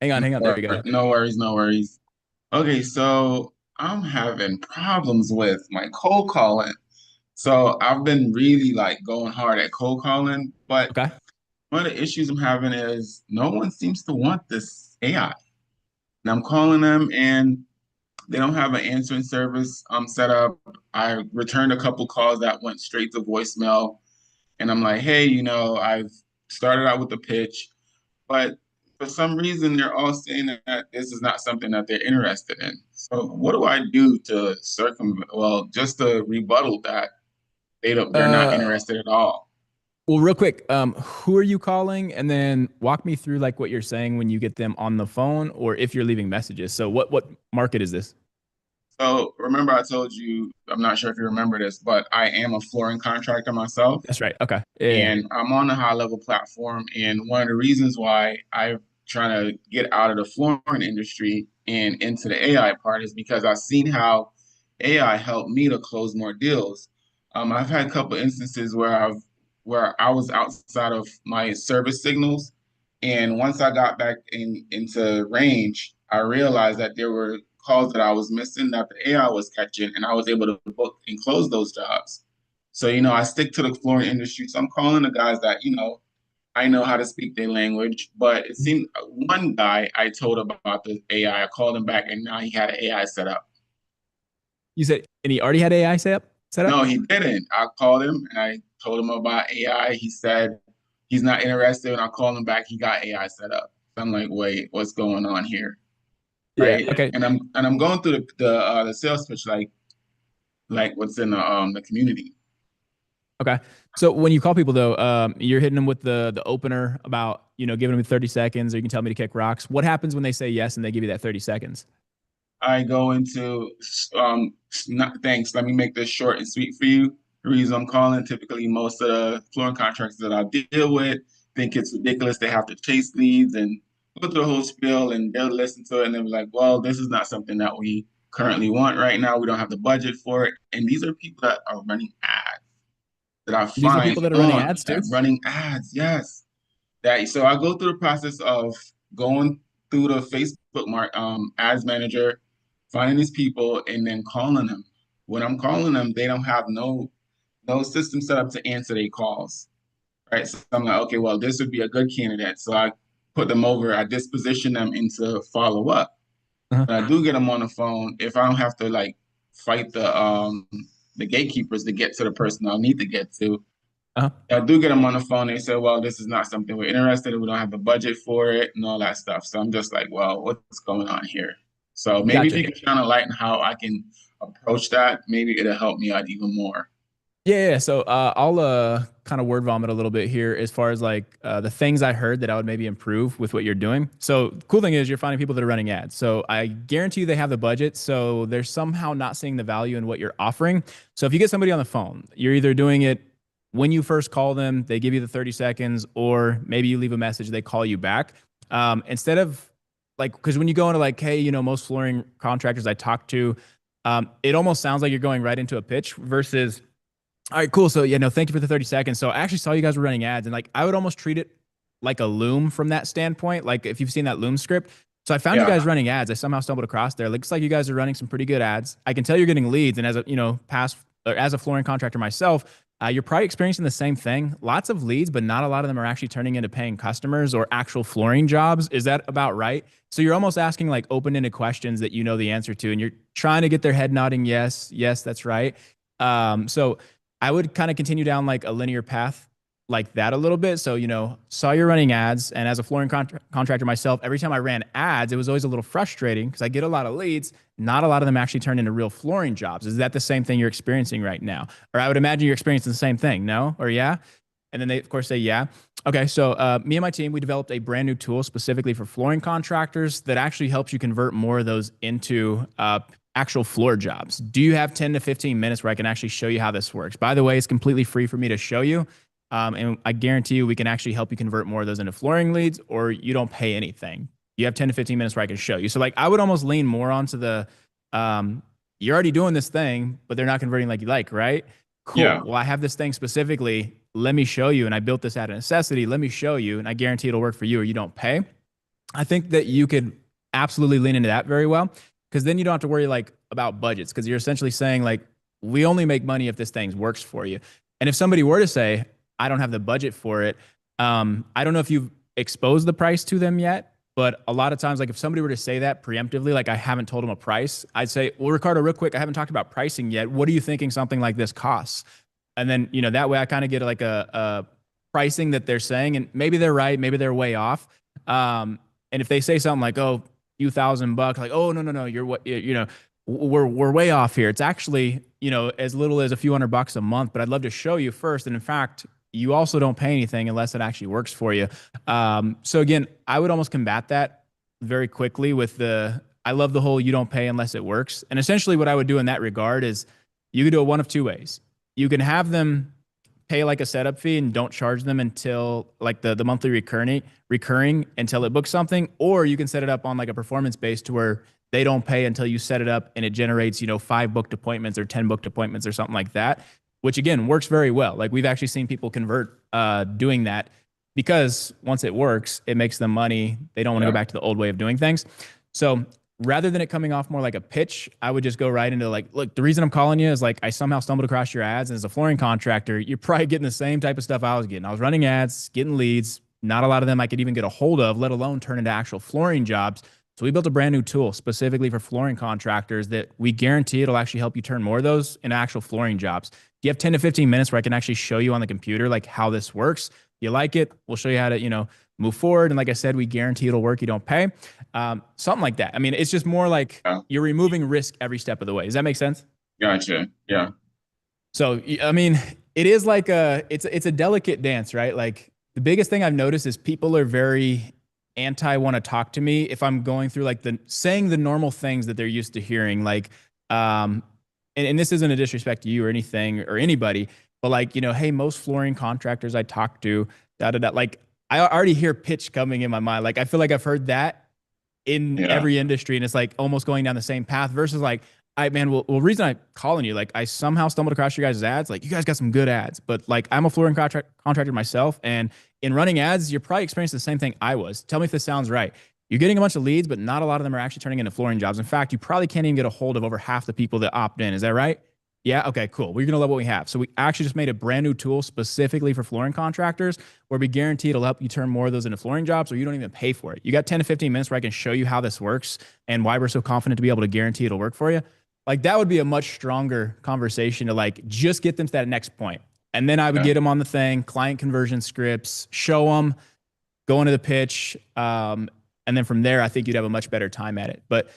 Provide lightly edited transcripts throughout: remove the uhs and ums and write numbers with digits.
Hang on. There you go. No worries, no worries. Okay, so I'm having problems with my cold calling. So I've been really like going hard at cold calling, but Okay. one of the issues I'm having is no one seems to want this AI. And I'm calling them and they don't have an answering service set up. I returned a couple calls that went straight to voicemail. And I'm like, hey, I've started out with the pitch, but for some reason they're all saying that this is not something that they're interested in. So what do I do to just to rebuttal that they're not Uh, interested at all? well, real quick, who are you calling? And then walk me through like what you're saying when you get them on the phone or if you're leaving messages. So what market is this? So remember I told you, I'm not sure if you remember this, but I am a flooring contractor myself. That's right. Okay. Yeah. And I'm on a high level platform. And one of the reasons why I'm trying to get out of the flooring industry and into the AI part is because I've seen how AI helped me to close more deals. I've had a couple instances where I was outside of my service signals, and once I got back into range, I realized that there were calls that I was missing that the AI was catching, and I was able to book and close those jobs. So, I stick to the flooring industry. So I'm calling the guys that, I know how to speak their language. But it seemed one guy I told about the AI, I called him back and now he had an AI set up. You said, and he already had AI set No, up? he didn't. I called him and I told him about AI. He said he's not interested. And I called him back. He got AI set up. So I'm like, wait, what's going on here? Yeah. Right. Okay. And I'm going through the sales pitch like what's in the community. Okay. So when you call people though, you're hitting them with the opener about, giving them 30 seconds or you can tell me to kick rocks. What happens when they say yes and they give you that 30 seconds? I go into not thanks. Let me make this short and sweet for you. The reason I'm calling, typically most of the flooring contractors that I deal with think it's ridiculous. They have to chase leads and go through the whole spiel, and they'll listen to it and they'll be like, "Well, this is not something that we currently want right now. We don't have the budget for it." And these are people that are running ads that I These are find people that are running on ads that too. running ads. Yes, that so I go through the process of going through the Facebook ads manager, finding these people, and then calling them. When I'm calling them, they don't have no system set up to answer their calls. Right. So I'm like, okay, well, this would be a good candidate. So I put them over, I disposition them into follow up. Uh-huh. When I do get them on the phone, if I don't have to like fight the gatekeepers to get to the person I need to get to, Uh-huh. I do get them on the phone. They say, well, this is not something we're interested in. We don't have the budget for it and all that stuff. So I'm just like, well, what's going on here? So maybe if Gotcha. you can shine a light on how I can approach that, maybe it'll help me out even more. Yeah. So I'll kind of word vomit a little bit here as far as like the things I heard that I would maybe improve with what you're doing. So cool thing is you're finding people that are running ads. So I guarantee you they have the budget. So they're somehow not seeing the value in what you're offering. So if you get somebody on the phone, you're either doing it when you first call them, they give you the 30 seconds, or maybe you leave a message, they call you back. Instead of like, because when you go into like, hey, most flooring contractors I talk to, it almost sounds like you're going right into a pitch versus all right, cool. So yeah, no, thank you for the 30 seconds. So I actually saw you guys were running ads and like I would almost treat it like a Loom from that standpoint. Like if you've seen that Loom script. So I found you guys Yeah. running ads. I somehow stumbled across there. Looks like you guys are running some pretty good ads. I can tell you're getting leads. And as a, past or as a flooring contractor myself, you're probably experiencing the same thing. Lots of leads, but not a lot of them are actually turning into paying customers or actual flooring jobs. Is that about right? So you're almost asking like open-ended questions that you know the answer to, and you're trying to get their head nodding, yes, yes, that's right. So I would kind of continue down like a linear path like that a little bit. So, saw you're running ads. And as a flooring contractor myself, every time I ran ads, it was always a little frustrating because I get a lot of leads. Not a lot of them actually turn into real flooring jobs. Is that the same thing you're experiencing right now? Or I would imagine you're experiencing the same thing, no? Or yeah? And then they, of course, say, yeah. Okay, so me and my team, we developed a brand new tool specifically for flooring contractors that actually helps you convert more of those into actual floor jobs. Do you have 10 to 15 minutes where I can actually show you how this works? By the way, it's completely free for me to show you. And I guarantee you we can actually help you convert more of those into flooring leads or you don't pay anything. You have 10 to 15 minutes where I can show you. So like I would almost lean more onto the um, you're already doing this thing, but they're not converting like you like, right? Cool. Yeah. Well, I have this thing specifically. Let me show you. And I built this out of necessity. Let me show you. And I guarantee it'll work for you or you don't pay. I think that you could absolutely lean into that very well because then you don't have to worry like about budgets because you're essentially saying like we only make money if this thing works for you. And if somebody were to say I don't have the budget for it, I don't know if you've exposed the price to them yet, but a lot of times like if somebody were to say that preemptively, like I haven't told them a price, I'd say, well, Ricardo, real quick, I haven't talked about pricing yet. What are you thinking something like this costs? And then that way I kind of get like a pricing that they're saying, and maybe they're right, maybe they're way off. Um, and if they say something like, "Oh, few $1,000," like, "Oh, no, no, no, you're what we're way off here." It's actually as little as a few $100 a month. But I'd love to show you first. And in fact, you also don't pay anything unless it actually works for you. So again, I would almost combat that very quickly with the. I love the whole "you don't pay unless it works." And essentially, what I would do in that regard is you could do it one of two ways. You can have them pay like a setup fee and don't charge them until like the monthly recurring until it books something, or you can set it up on like a performance base to where they don't pay until you set it up and it generates 5 booked appointments or 10 booked appointments or something like that, which again works very well. Like we've actually seen people convert doing that because once it works it makes them money. They don't want to go Yeah. back to the old way of doing things. So rather than it coming off more like a pitch, I would just go right into like, look, the reason I'm calling you is like I somehow stumbled across your ads, and as a flooring contractor, you're probably getting the same type of stuff I was getting. I was running ads, getting leads. Not a lot of them I could even get a hold of, let alone turn into actual flooring jobs. So we built a brand new tool specifically for flooring contractors that we guarantee it'll actually help you turn more of those into actual flooring jobs. You have 10 to 15 minutes where I can actually show you on the computer like how this works. You like it, we'll show you how to, move forward. And like I said, we guarantee it'll work. You don't pay. Something like that. I mean, it's just more like Yeah. you're removing risk every step of the way. Does that make sense? Gotcha. Yeah. So, I mean, it is like it's a delicate dance, right? Like the biggest thing I've noticed is people are very anti want to talk to me if I'm going through like the saying the normal things that they're used to hearing. Like, and this isn't a disrespect to you or anything or anybody, but like, hey, most flooring contractors I talk to, da da da, like I already hear pitch coming in my mind. Like I feel like I've heard that in Yeah. every industry, and it's like almost going down the same path versus like, I man, well, reason I'm calling you, like I somehow stumbled across your guys' ads. Like you guys got some good ads, but like I'm a flooring contractor myself, and in running ads, you're probably experiencing the same thing I was. Tell me if this sounds right. You're getting a bunch of leads, but not a lot of them are actually turning into flooring jobs. In fact, you probably can't even get a hold of over half the people that opt in. Is that right? Yeah. Okay, cool. We're going to love what we have. So we actually just made a brand new tool specifically for flooring contractors where we guarantee it'll help you turn more of those into flooring jobs or you don't even pay for it. You got 10 to 15 minutes where I can show you how this works and why we're so confident to be able to guarantee it'll work for you. Like that would be a much stronger conversation to like just get them to that next point. And then I would Yeah. get them on the thing, client conversion scripts, show them, go into the pitch. And then from there, I think you'd have a much better time at it. But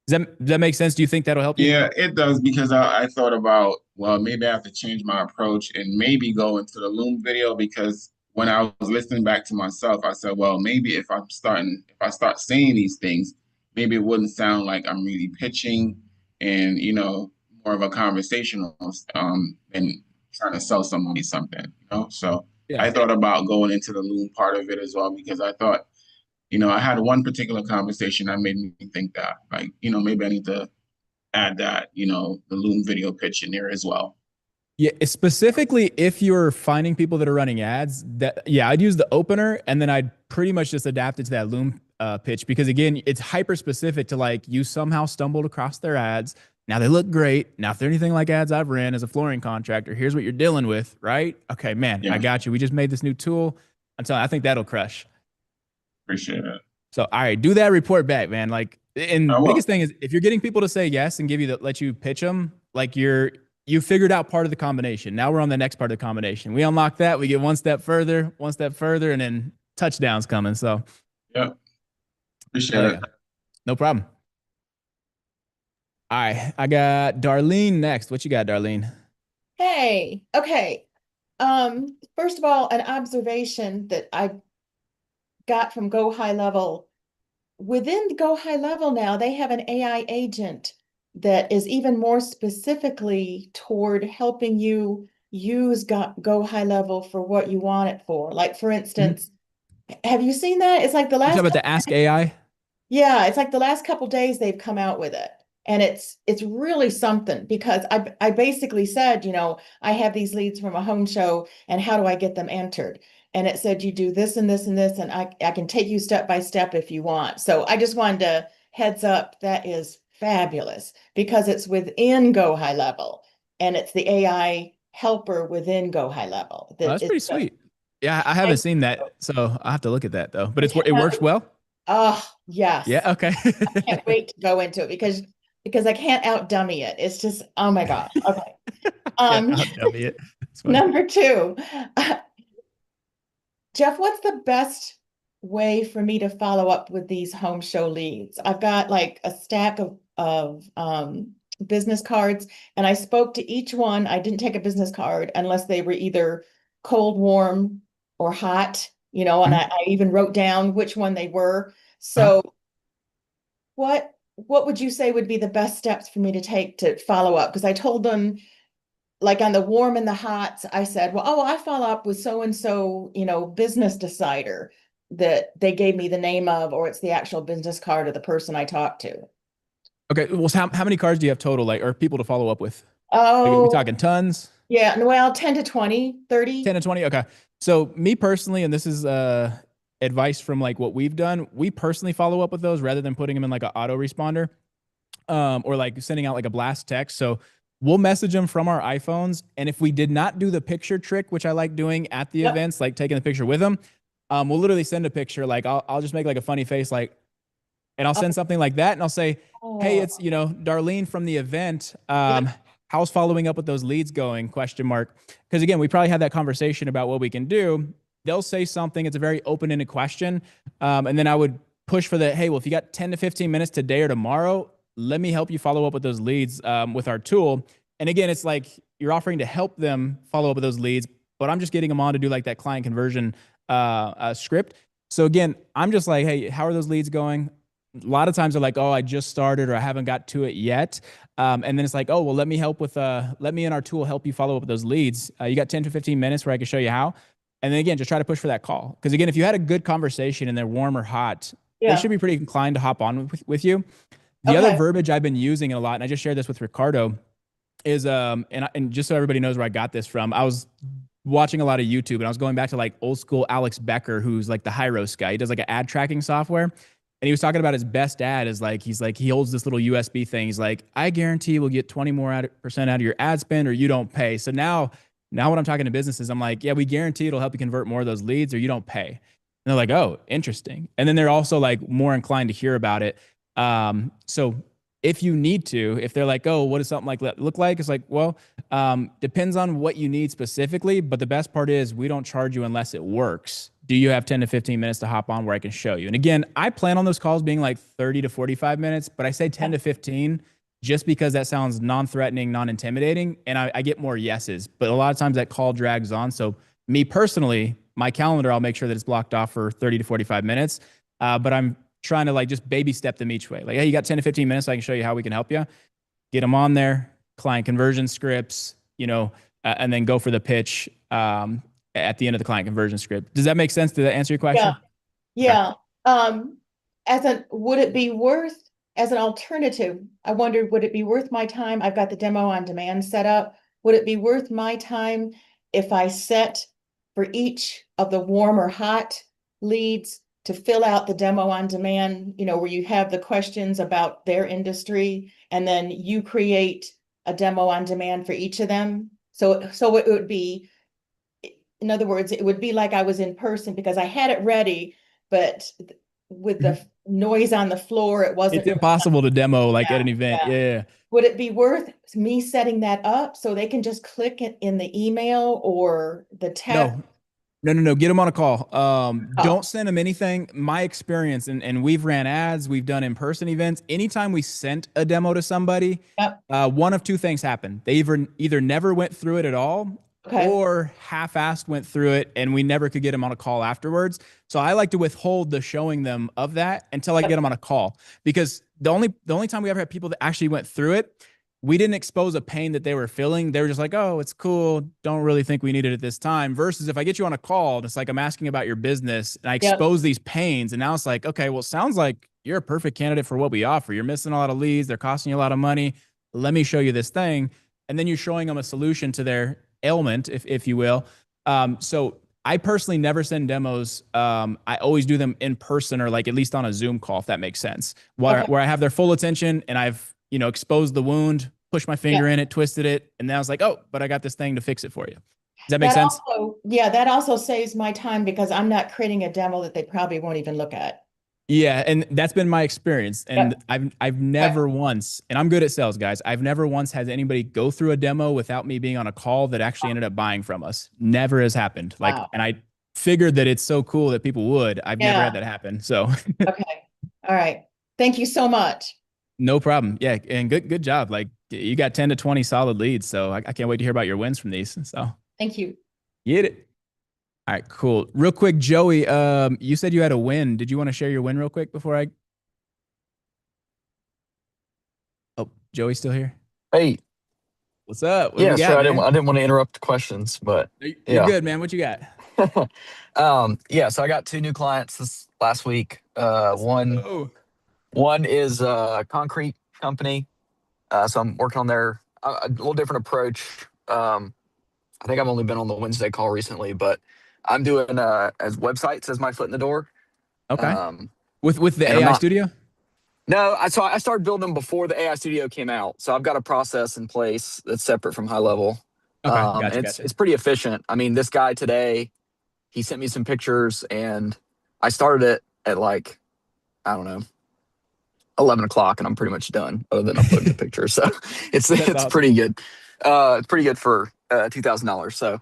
does that make sense? Do you think that'll help you? Yeah, it does because I thought about, well, maybe I have to change my approach and maybe go into the Loom video because when I was listening back to myself, I said, well, maybe if I start saying these things, maybe it wouldn't sound like I'm really pitching and, more of a conversational, than trying to sell somebody something. So Yeah. I thought about going into the Loom part of it as well because I thought, I had one particular conversation that made me think that, like, maybe I need to add that, the Loom video pitch in there as well. Yeah, specifically if you're finding people that are running ads, that yeah, I'd use the opener and then I'd pretty much just adapt it to that Loom pitch because again, it's hyper specific to like you somehow stumbled across their ads. Now they look great. Now if they're anything like ads I've ran as a flooring contractor, here's what you're dealing with, right? Okay, man, I Yeah, got you. We just made this new tool. I think that'll crush. appreciate it. So all right, do that report back, man. Like, I and will. biggest thing is if you're getting people to say yes and let you pitch them, like you figured out part of the combination. Now we're on the next part of the combination. We unlock that, we get one step further, and then touchdowns coming. So Yeah, appreciate hell it. yeah, no problem. All right, I got Darlene next. What you got, Darlene? Hey, okay. First of all, an observation that I got from Go High Level. Within Go High Level now, they have an AI agent that is even more specifically toward helping you use Go High Level for what you want it for. Like, for Mhm. instance, have you seen that? It's like the You talk last about the Ask AI. yeah, it's like the last couple days they've come out with it. And it's really something because I basically said, I have these leads from a home show and how do I get them entered? and it said you do this and this and this, and I can take you step by step if you want. So I just wanted to heads up, that is fabulous because it's within Go High Level and it's the AI helper within Go High Level. Oh, that's pretty sweet. Yeah, I haven't seen that, so I'll have to look at that though. But it works well. Oh, yes. Yeah. Okay. I can't wait to go into it because I can't out dummy it. It's just, oh my God. Okay. Dummy it. Number two, Jeff, what's the best way for me to follow up with these home show leads? I've got like a stack of business cards, and I spoke to each one. I didn't take a business card unless they were either cold, warm, or hot, and I even wrote down which one they were. So what would you say would be the best steps for me to take to follow up? Because I told them, like on the warm and the hot, I said, well, I follow up with so-and-so, business decider that they gave me the name of, or it's the actual business card of the person I talked to. Okay. Well, how many cards do you have total, like, or people to follow up with? Oh, like, are we talking tons? Yeah. Well, 10 to 20, 30. 10 to 20. Okay. So me personally, and this is advice from like what we've done, we personally follow up with those rather than putting them in like an autoresponder or like sending out like a blast text. So we'll message them from our iPhones. And if we did not do the picture trick, which I like doing at the events, like taking the picture with them, we'll literally send a picture. Like I'll just make like a funny face, like, and I'll send something like that. And I'll say, hey, it's, Darlene from the event. How's following up with those leads going? ? Because again, we probably had that conversation about what we can do. They'll say something. It's a very open-ended question. And then I would push for the, hey, well, if you got 10 to 15 minutes today or tomorrow, let me help you follow up with those leads with our tool. And again, it's like you're offering to help them follow up with those leads, but I'm just getting them on to do like that client conversion script. So again, I'm just like, hey, how are those leads going? A lot of times they're like, oh, I just started or I haven't got to it yet. And then it's like, oh, well, let me in our tool help you follow up with those leads. You got 10 to 15 minutes where I can show you how. And then again, just try to push for that call. Because again, if you had a good conversation and they're warm or hot, they should be pretty inclined to hop on with you. The other verbiage I've been using a lot, and I just shared this with Ricardo, is, and just so everybody knows where I got this from, I was watching a lot of YouTube and I was going back to like old school Alex Becker, who's like the Hyros guy. He does like an ad tracking software. And he was talking about his best ad is like, he holds this little USB thing. He's like, I guarantee we'll get 20% more out of your ad spend or you don't pay. So now when I'm talking to businesses, I'm like, yeah, we guarantee it'll help you convert more of those leads or you don't pay. And they're like, oh, interesting. And then they're also like more inclined to hear about it. So if you need to, if they're like, oh, what does something like that look like? It's like, well, depends on what you need specifically. But the best part is we don't charge you unless it works. Do you have 10 to 15 minutes to hop on where I can show you? And again, I plan on those calls being like 30 to 45 minutes, but I say 10 to 15 just because that sounds non-threatening, non-intimidating, and I get more yeses. But a lot of times that call drags on. So me personally, my calendar, I'll make sure that it's blocked off for 30 to 45 minutes. But I'm trying to like just baby step them each way. Like, hey, you got 10 to 15 minutes. I can show you how we can help you. Get them on there, client conversion scripts, and then go for the pitch at the end of the client conversion script. Does that make sense? Did that answer your question? Yeah. Would it be worth, as an alternative, I wondered, would it be worth my time? I've got the demo on demand set up. Would it be worth my time if I set for each of the warm or hot leads to fill out the demo on demand, where you have the questions about their industry, and then you create a demo on demand for each of them? So it would be, in other words, it would be like I was in person because I had it ready, but with the noise on the floor, it wasn't. It's impossible to demo like at an event. Yeah. Would it be worth me setting that up so they can just click it in the email or the text? No. Get them on a call. Don't send them anything. My experience, and we've ran ads, we've done in-person events. Anytime we sent a demo to somebody, one of two things happened. They either never went through it at all, or half-assed went through it, and we never could get them on a call afterwards. So I like to withhold the showing them of that until I get them on a call, because the only time we ever had people that actually went through it, we didn't expose a pain that they were feeling. They were just like, oh, it's cool. Don't really think we need it at this time. Versus if I get you on a call, it's like I'm asking about your business and I expose these pains. And now it's like, okay, well, it sounds like you're a perfect candidate for what we offer. You're missing a lot of leads. They're costing you a lot of money. Let me show you this thing. And then you're showing them a solution to their ailment, if you will. So I personally never send demos. I always do them in person or like at least on a Zoom call, if that makes sense, Okay. where I have their full attention and I've, exposed the wound, pushed my Yeah. finger in it, twisted it. And then I was like, oh, but I got this thing to fix it for you. Does that make That sense? also, yeah, that also saves my time because I'm not creating a demo that they probably won't even look at. Yeah, and that's been my experience. And Yep. I've Okay. never once, and I'm good at sales, guys. I've never once had anybody go through a demo without me being on a call that actually ended up buying from us. Never has happened. Like, Wow. and I figured that it's so cool that people would. I've never had Yeah. that happen. So Okay. All right. Thank you so much. no problem. Yeah, and good job. Like you got 10 to 20 solid leads. So I can't wait to hear about your wins from these. So Thank you. get it. All right, cool. Real quick, Joey, you said you had a win. Did you want to share your win real quick before I Oh, Joey's still here? Hey, What's up? What do yeah, we sure. got, I didn't man? I didn't want to interrupt the questions, but You're yeah. good, man. What you got? Yeah, so I got two new clients this last week. One Oh, one is a concrete company. So I'm working on their a little different approach. I think I've only been on the Wednesday call recently, but I'm doing as websites as my foot in the door. okay. Um, With the and I'm AI not studio? no, I started building them before the AI Studio came out. So I've got a process in place that's separate from high level. Okay, And gotcha, it's gotcha. it's pretty efficient. I mean, this guy today, he sent me some pictures and I started it at like, I don't know, 11 o'clock and I'm pretty much done other than uploading the picture. So it's That's it's awesome. pretty good. It's pretty good for $2,000. So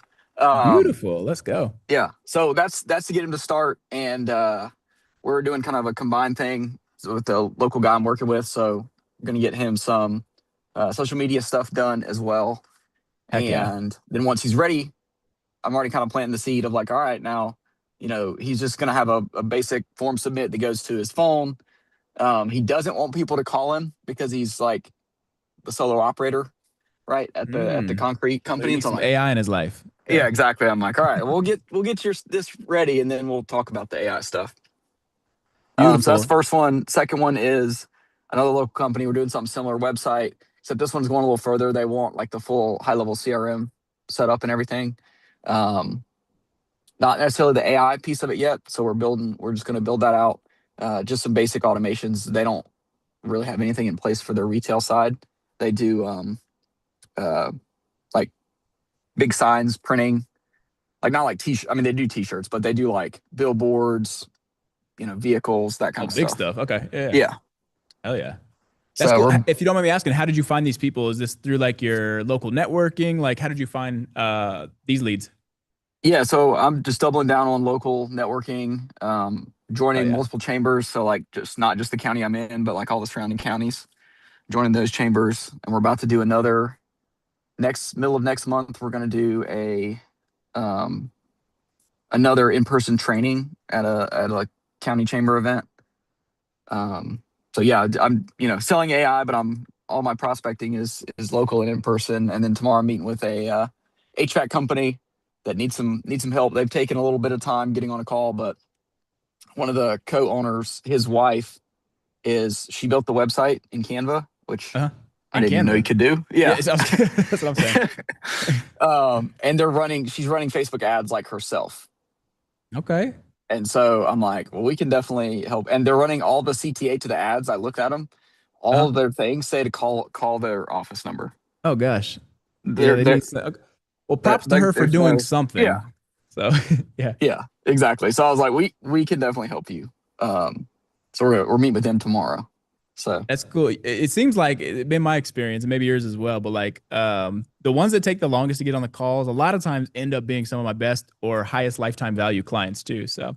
Beautiful. Let's go. yeah, so that's to get him to start. And we're doing kind of a combined thing with the local guy I'm working with. So I'm going to get him some social media stuff done as well. Heck yeah. And then once he's ready, I'm already kind of planting the seed of like, all right, now, he's just going to have a basic form submit that goes to his phone. He doesn't want people to call him because he's like the solo operator, right, at the Mm. concrete So he company. And needs so I'm some like, AI in his life. yeah, exactly. I'm like, all right, we'll get this ready, and then we'll talk about the AI stuff. So that's the Beautiful. first one. Second one is another local company. We're doing something similar website, except this one's going a little further. They want like the full high level CRM setup and everything. Not necessarily the AI piece of it yet. So we're just going to build that out. Just some basic automations. They don't really have anything in place for their retail side. They do like big signs, printing, like not like t-shirt. I mean, they do t-shirts, but they do like billboards, vehicles, that kind Oh, of big stuff. stuff. Okay. Yeah. Yeah. Hell yeah. That's So cool. we're If you don't mind me asking, how did you find these people? Is this through like your local networking? Like, how did you find these leads? Yeah, so I'm just doubling down on local networking, Oh joining yeah. multiple chambers. So like just not just the county I'm in, but like all the surrounding counties, joining those chambers. And we're about to do another middle of next month. We're going to do um, another in-person training at a county chamber event. So yeah, I'm selling AI, but all my prospecting is local and in person. And then tomorrow I'm meeting with a HVAC company that needs some help. They've taken a little bit of time getting on a call, but one of the co-owners, his wife, she built the website in Canva, which Uh-huh. I And didn't even know you Canva. could do. Yeah. Yeah. That's what I'm saying. And she's running Facebook ads like herself. Okay. And so I'm like, well, we can definitely help. And they're running all the CTA to the ads. I looked at them. All Uh-huh. of their things say to call their office number. Oh gosh. Yeah, They're, they they're, need. Okay. Well, props to like, her for there's doing no, yeah, something. So yeah, yeah, exactly. So I was like, we can definitely help you. So we're meeting with them tomorrow. So that's cool. It seems like it's been my experience, and maybe yours as well. But like, the ones that take the longest to get on the calls, a lot of times end up being some of my best or highest lifetime value clients too. So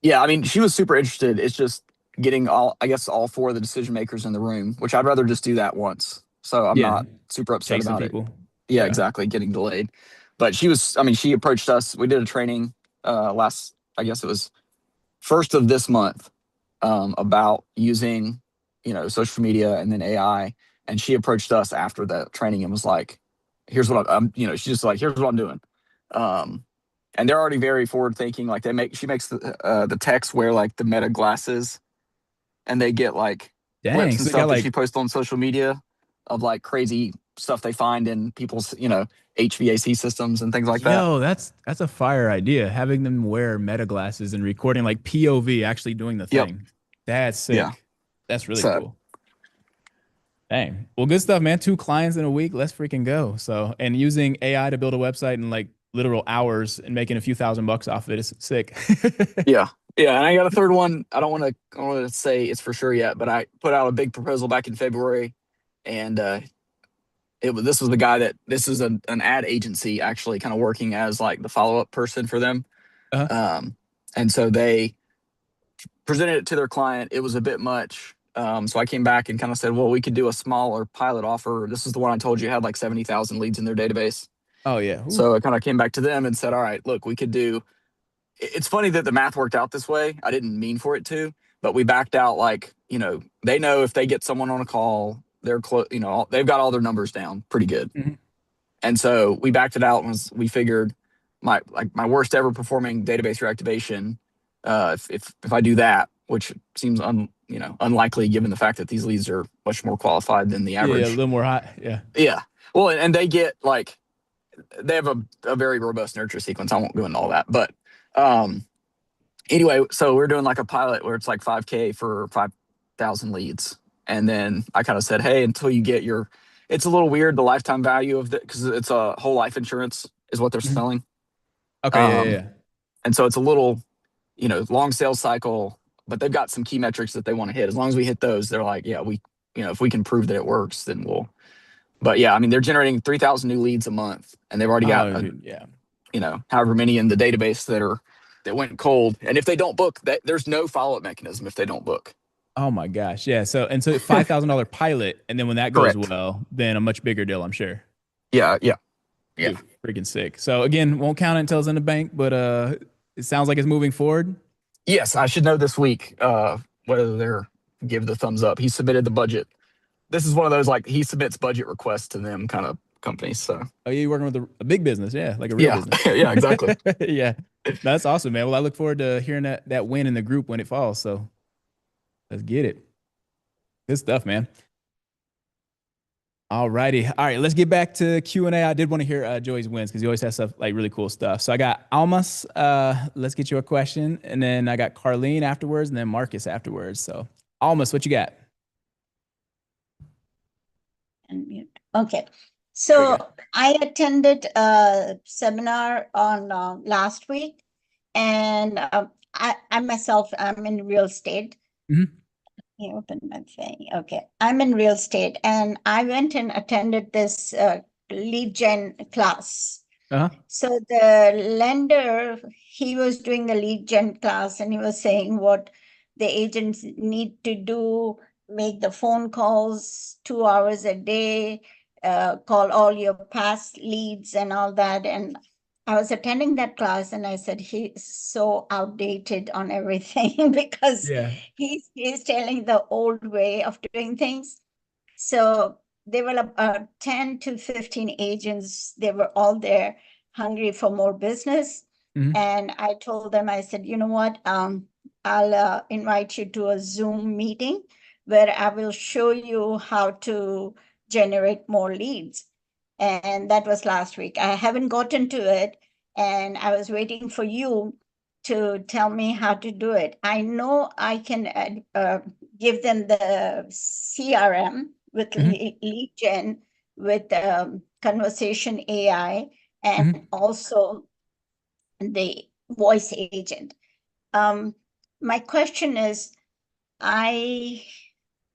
yeah, I mean, she was super interested. It's just getting all four of the decision makers in the room, which I'd rather just do that once. So I'm yeah, not super upset chasing about it. people. Yeah, Yeah. exactly. Getting delayed. But she approached us. We did a training I guess it was first of this month, about using, social media and then AI. And she approached us after the training and was like, here's what she's just like, here's what I'm doing. And they're already very forward thinking. Like she makes the techs wear like the Meta glasses and they get like Dang. clips So and they got stuff that she like, posts on social media of like crazy stuff they find in people's, HVAC systems and things like that. Yo, that's a fire idea. Having them wear meta glasses and recording like POV, actually doing the Yep. thing. That's sick. Yeah. That's really So- cool. Dang. Well, good stuff, man. 2 clients in a week. Let's freaking go. So, and using AI to build a website in like literal hours and making a few $1,000 off it is sick. Yeah. Yeah. And I got a third one. I don't want to say it's for sure yet, but I put out a big proposal back in February, and this was the guy this is an ad agency actually kind of working as like the follow-up person for them. Uh-huh. And so they presented it to their client. It was a bit much. So I came back and kind of said, well, we could do a smaller pilot offer. This is the one I told you had like 70,000 leads in their database. Oh yeah. Ooh. So I kind of came back to them and said, all right, look, we could do. It's funny that the math worked out this way. I didn't mean for it to, but we backed out like, they know if they get someone on a call, they're close, they've got all their numbers down pretty good. Mhm. And so we backed it out and we figured my worst ever performing database reactivation, if I do that, which seems unlikely given the fact that these leads are much more qualified than the average. Yeah, a little more hot. Yeah. Yeah. Well, and they get like, they have a very robust nurture sequence. I won't go into all that, but anyway, so we're doing like a pilot where it's like 5K for 5,000 leads. And then I kind of said, hey, until you get it's a little weird, the lifetime value of because it's a whole life insurance is what they're Mhm. selling. Okay. Yeah. And so it's a little, long sales cycle, but they've got some key metrics that they want to hit. As long as we hit those, they're like, yeah, if we can prove that it works, then we'll. But yeah, I mean, they're generating 3,000 new leads a month, and they've already got, Dude, yeah. however many in the database that went cold. And if they don't book, there's no follow-up mechanism if they don't book. Oh my gosh. Yeah. So $5,000 pilot, and then when that goes Correct. well, then a much bigger deal, I'm sure. Yeah. Yeah. Dude, freaking sick. So again, won't count it until it's in the bank, but it sounds like it's moving forward. Yes, I should know this week whether they're give the thumbs up. He submitted the budget. This is one of those like he submits budget requests to them kind of companies. So Oh, yeah, you're working with a big business, yeah, like a real yeah, business. yeah, exactly. Yeah, that's awesome, man. Well, I look forward to hearing that win in the group when it falls. So let's get it. Good stuff, man. All righty. All right, let's get back to Q&A. I did want to hear Joey's wins because he always has stuff like really cool stuff. So I got Almas. Let's get you a question. And then I got Carlene afterwards and then Marcus afterwards. So Almas, what you got? Unmute. Okay. There we So go. I attended a seminar on last week, and I myself, I'm in real estate. Mhm. Let me open my thing. Okay. I'm in real estate, and I went and attended this lead gen class. Uh-huh. So the lender, he was doing the lead gen class, and he was saying what the agents need to do, make the phone calls 2 hours a day, call all your past leads and all that. And I was attending that class, and I said, he's so outdated on everything because Yeah. he's telling the old way of doing things. So there were 10 to 15 agents. They were all there, hungry for more business. Mhm. And I told them, I said, you know what? I'll invite you to a Zoom meeting where I will show you how to generate more leads. And that was last week. I haven't gotten to it, and I was waiting for you to tell me how to do it. I know I can give them the CRM with Mhm. lead gen, with conversation AI, and also the voice agent. My question is, I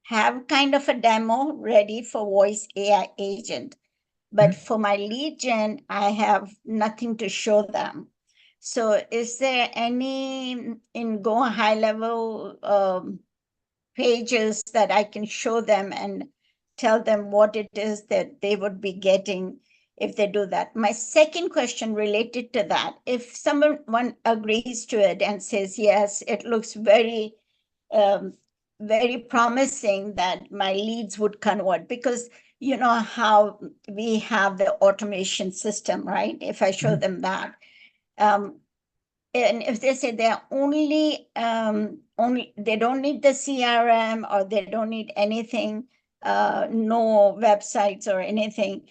have kind of a demo ready for voice AI agent, but for my lead gen, I have nothing to show them. So is there any in Go high level pages that I can show them and tell them what it is that they would be getting if they do that? My second question related to that, if someone agrees to it and says, yes, it looks very, very promising that my leads would convert, because you know how we have the automation system, right? If I show them that, and if they say they're only they don't need the CRM or they don't need anything, no websites or anything,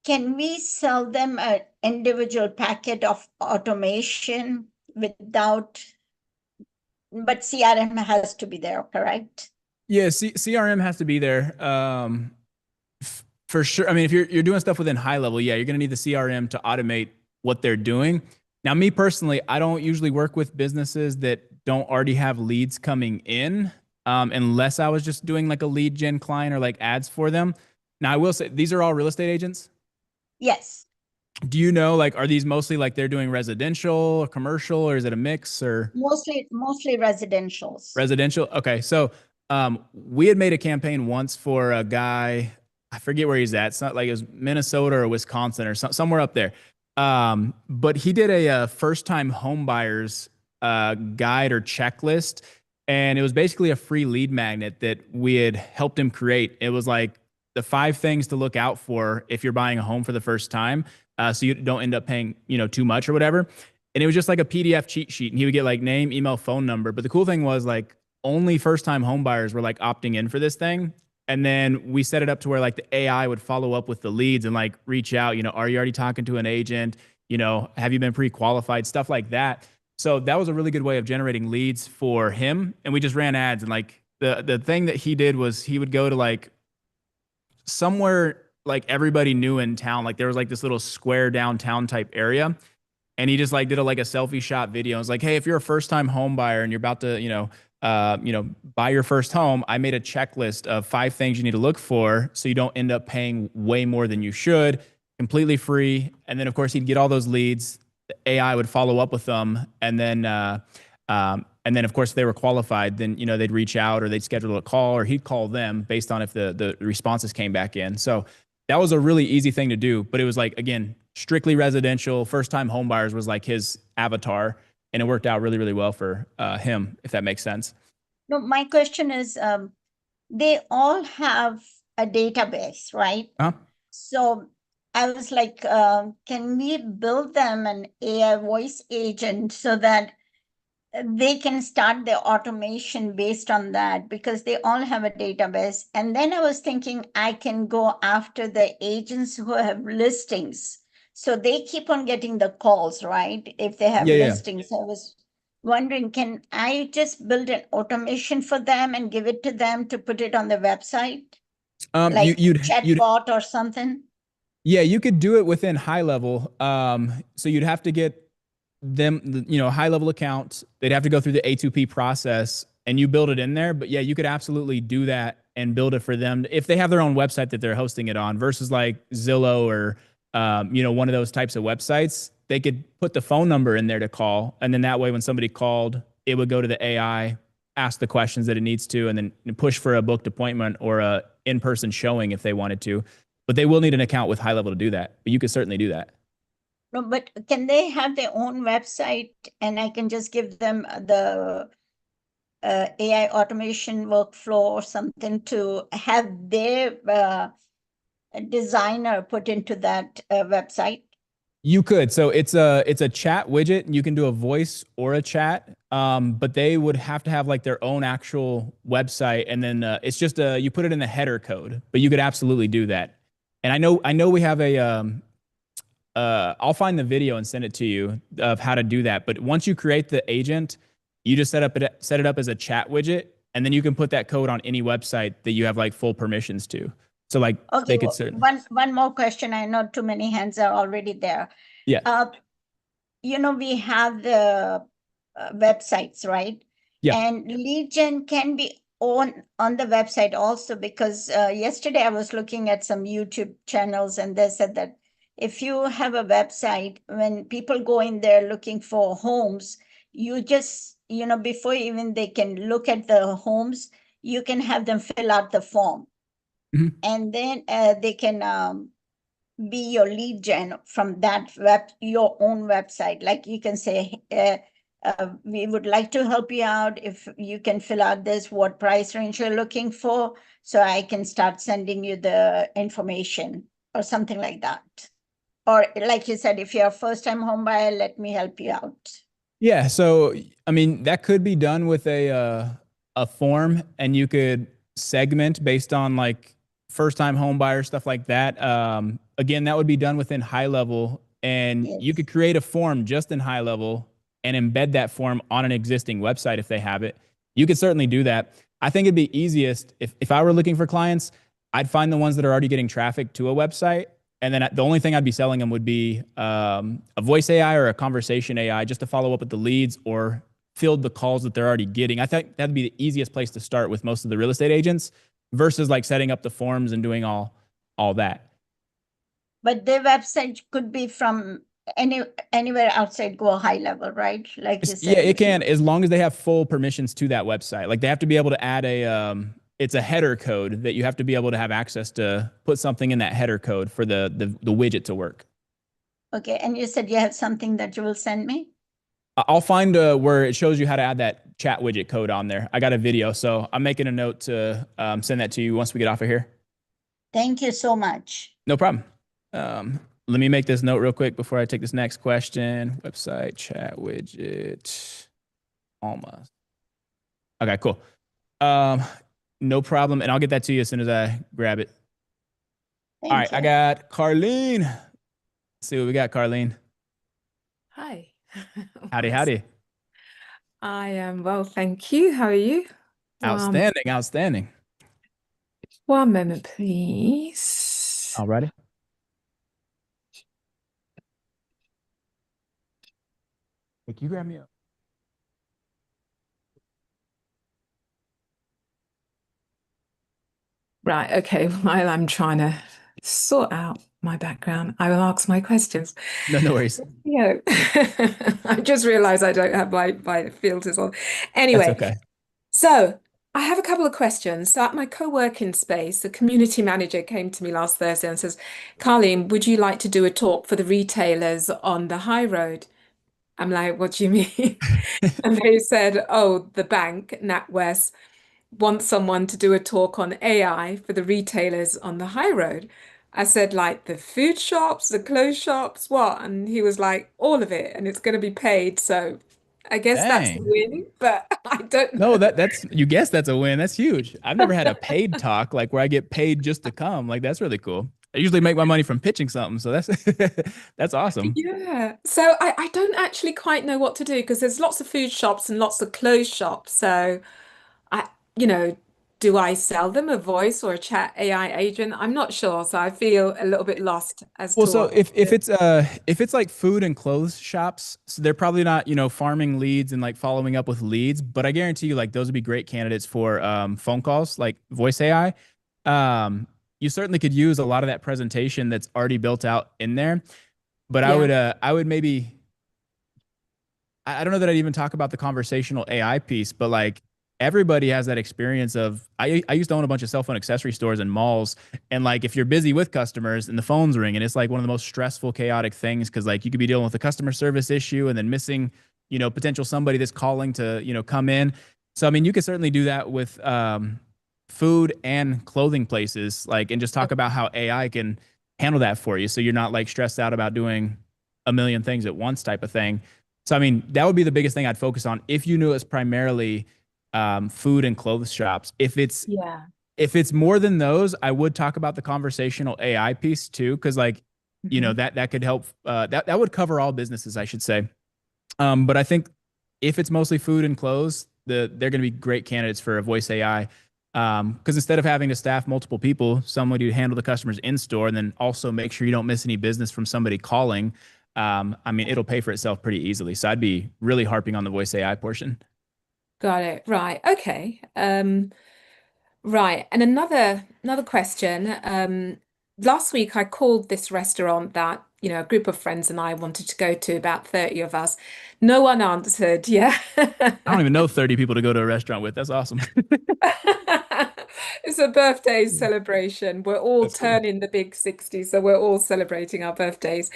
can we sell them an individual packet of automation without, but CRM has to be there, correct? Yeah, CRM has to be there. For sure. I mean, if you're doing stuff within high level, yeah, you're going to need the CRM to automate what they're doing. Now, me personally, I don't usually work with businesses that don't already have leads coming in, unless I was just doing like a lead gen client or like ads for them. Now, I will say these are all real estate agents. Yes. Do you know, like, are these mostly like they're doing residential or commercial, or is it a mix or Mostly residentials. residential? Okay. So, we had made a campaign once for a guy, I forget where he's at. It's not like it was Minnesota or Wisconsin or somewhere up there. But he did a first time home buyers guide or checklist. And it was basically a free lead magnet that we had helped him create. It was like the 5 things to look out for if you're buying a home for the first time. So you don't end up paying, too much or whatever. And it was just like a PDF cheat sheet. And he would get like name, email, phone number. But the cool thing was like only first time home buyers were like opting in for this thing. And then we set it up to where like the AI would follow up with the leads and like reach out, are you already talking to an agent? Have you been pre-qualified? Stuff like that. So that was a really good way of generating leads for him. And we just ran ads. And like the thing that he did was he would go to like somewhere like everybody knew in town. Like there was like this little square downtown type area. And he just like did a selfie shot video. It was like, hey, if you're a first time home buyer and you're about to, buy your first home, I made a checklist of 5 things you need to look for so you don't end up paying way more than you should, completely free. And then of course he'd get all those leads. The AI would follow up with them, and then of course if they were qualified, then they'd reach out or they'd schedule a call, or he'd call them based on if the responses came back in. So that was a really easy thing to do, but it was like, again, strictly residential. First time home buyers was like his avatar. And it worked out really, really well for him, if that makes sense. No, my question is, they all have a database, right? So I was like, can we build them an AI voice agent so that they can start their automation based on that, because they all have a database? And then I was thinking I can go after the agents who have listings. So they keep on getting the calls, right? If they have listings. I was wondering, can I just build an automation for them and give it to them to put it on the website? Like chatbot or something? Yeah, you could do it within high level. So you'd have to get them, high level account. They'd have to go through the A2P process and you build it in there. But yeah, you could absolutely do that and build it for them if they have their own website that they're hosting it on, versus like Zillow or one of those types of websites. They could put the phone number in there to call. And then that way, when somebody called, it would go to the AI, ask the questions that it needs to, and then push for a booked appointment or a in-person showing if they wanted to. But they will need an account with high level to do that. But you could certainly do that. No, but can they have their own website and I can just give them the AI automation workflow or something to have their designer put into that website? You could. So it's a chat widget, and you can do a voice or a chat. But they would have to have like their own actual website, and then it's just you put it in the header code. But you could absolutely do that. And I know we have a I'll find the video and send it to you of how to do that. But once you create the agent, you just set it up as a chat widget, and then you can put that code on any website that you have like full permissions to. So like they could certainly. One more question. I know too many hands are already there. Yeah. We have the websites, right? Yeah. And lead gen can be on the website also, because yesterday I was looking at some YouTube channels and they said that if you have a website, when people go in there looking for homes, you just, before even they can look at the homes, you can have them fill out the form. Mm-hmm. And then they can be your lead gen from that your own website. Like you can say, we would like to help you out. If you can fill out this, what price range you're looking for, so I can start sending you the information or something like that. Or like you said, if you're a first-time home buyer, let me help you out. Yeah. So, I mean, that could be done with a form, and you could segment based on like first time home buyers, stuff like that. Again, that would be done within High Level, and you Yes. could create a form just in High Level and embed that form on an existing website if they have it. You could certainly do that. I think it'd be easiest if I were looking for clients, I'd find the ones that are already getting traffic to a website. And then the only thing I'd be selling them would be a voice AI or a conversation AI just to follow up with the leads or field the calls that they're already getting. I think that'd be the easiest place to start with most of the real estate agents versus like setting up the forms and doing all that. But their website could be from anywhere outside Go High Level, right? Like you Yeah, said. it can, as long as they have full permissions to that website. Like they have to be able to add it's a header code that you have to be able to have access to put something in that header code for the widget to work. Okay, and you said you have something that you will send me? I'll find where it shows you how to add that chat widget code on there. I got a video, so I'm making a note to send that to you once we get off of here. Thank you so much. No problem. Let me make this note real quick before I take this next question. Website chat widget. Almost. Okay, cool. No problem. And I'll get that to you as soon as I grab it. Thank All right, you. I got Carlene. Let's see what we got, Carlene. Hi. Howdy, howdy. I am well, thank you. How are you? Outstanding, outstanding. One moment, please. Alrighty. Hey, can you grab me up? Right, okay. While I'm trying to sort out my background, I will ask my questions. No worries. Yeah. I just realized I don't have my filters on. That's Anyway, okay. so I have a couple of questions. So at my co-working space, the community manager came to me last Thursday and says, Carlene, would you like to do a talk for the retailers on the high road? I'm like, what do you mean? And they said, oh, the bank, NatWest, wants someone to do a talk on AI for the retailers on the high road. I said, like the food shops, the clothes shops, what? And he was like, all of it, and it's going to be paid. So I guess that's the Dang. win, but I don't No, know. that's you guess that's a win. That's huge. I've never had a paid talk like where I get paid just to come. Like that's really cool. I usually make my money from pitching something, so that's that's awesome. Yeah. So I don't actually quite know what to do because there's lots of food shops and lots of clothes shops. So I, do I sell them a voice or a chat AI agent? I'm not sure. So I feel a little bit lost as Well, to so what to if do. it's like food and clothes shops, so they're probably not, farming leads and like following up with leads, but I guarantee you like those would be great candidates for phone calls, like voice AI. You certainly could use a lot of that presentation that's already built out in there, but Yeah. I would maybe I don't know that I'd even talk about the conversational AI piece, but like everybody has that experience of I used to own a bunch of cell phone accessory stores and malls. And like if you're busy with customers and the phone's ringing, it's like one of the most stressful, chaotic things because like you could be dealing with a customer service issue and then missing, potential somebody that's calling to, come in. So I mean, you could certainly do that with food and clothing places, like and just talk about how AI can handle that for you. So you're not like stressed out about doing a million things at once type of thing. So, I mean, that would be the biggest thing I'd focus on if you knew it was primarily food and clothes shops. Yeah. If it's more than those, I would talk about the conversational AI piece too, because like, Mhm. that could help. That would cover all businesses, I should say. But I think if it's mostly food and clothes, they're going to be great candidates for a voice AI. Because instead of having to staff multiple people, somebody to handle the customers in store and then also make sure you don't miss any business from somebody calling. I mean, it'll pay for itself pretty easily. So I'd be really harping on the voice AI portion. Got it. Right. Okay. Right. And another question. Last week I called this restaurant that, a group of friends and I wanted to go to, about 30 of us. No one answered. Yeah. I don't even know 30 people to go to a restaurant with. That's awesome. It's a birthday celebration. We're all That's cool. turning the big 60, so we're all celebrating our birthdays.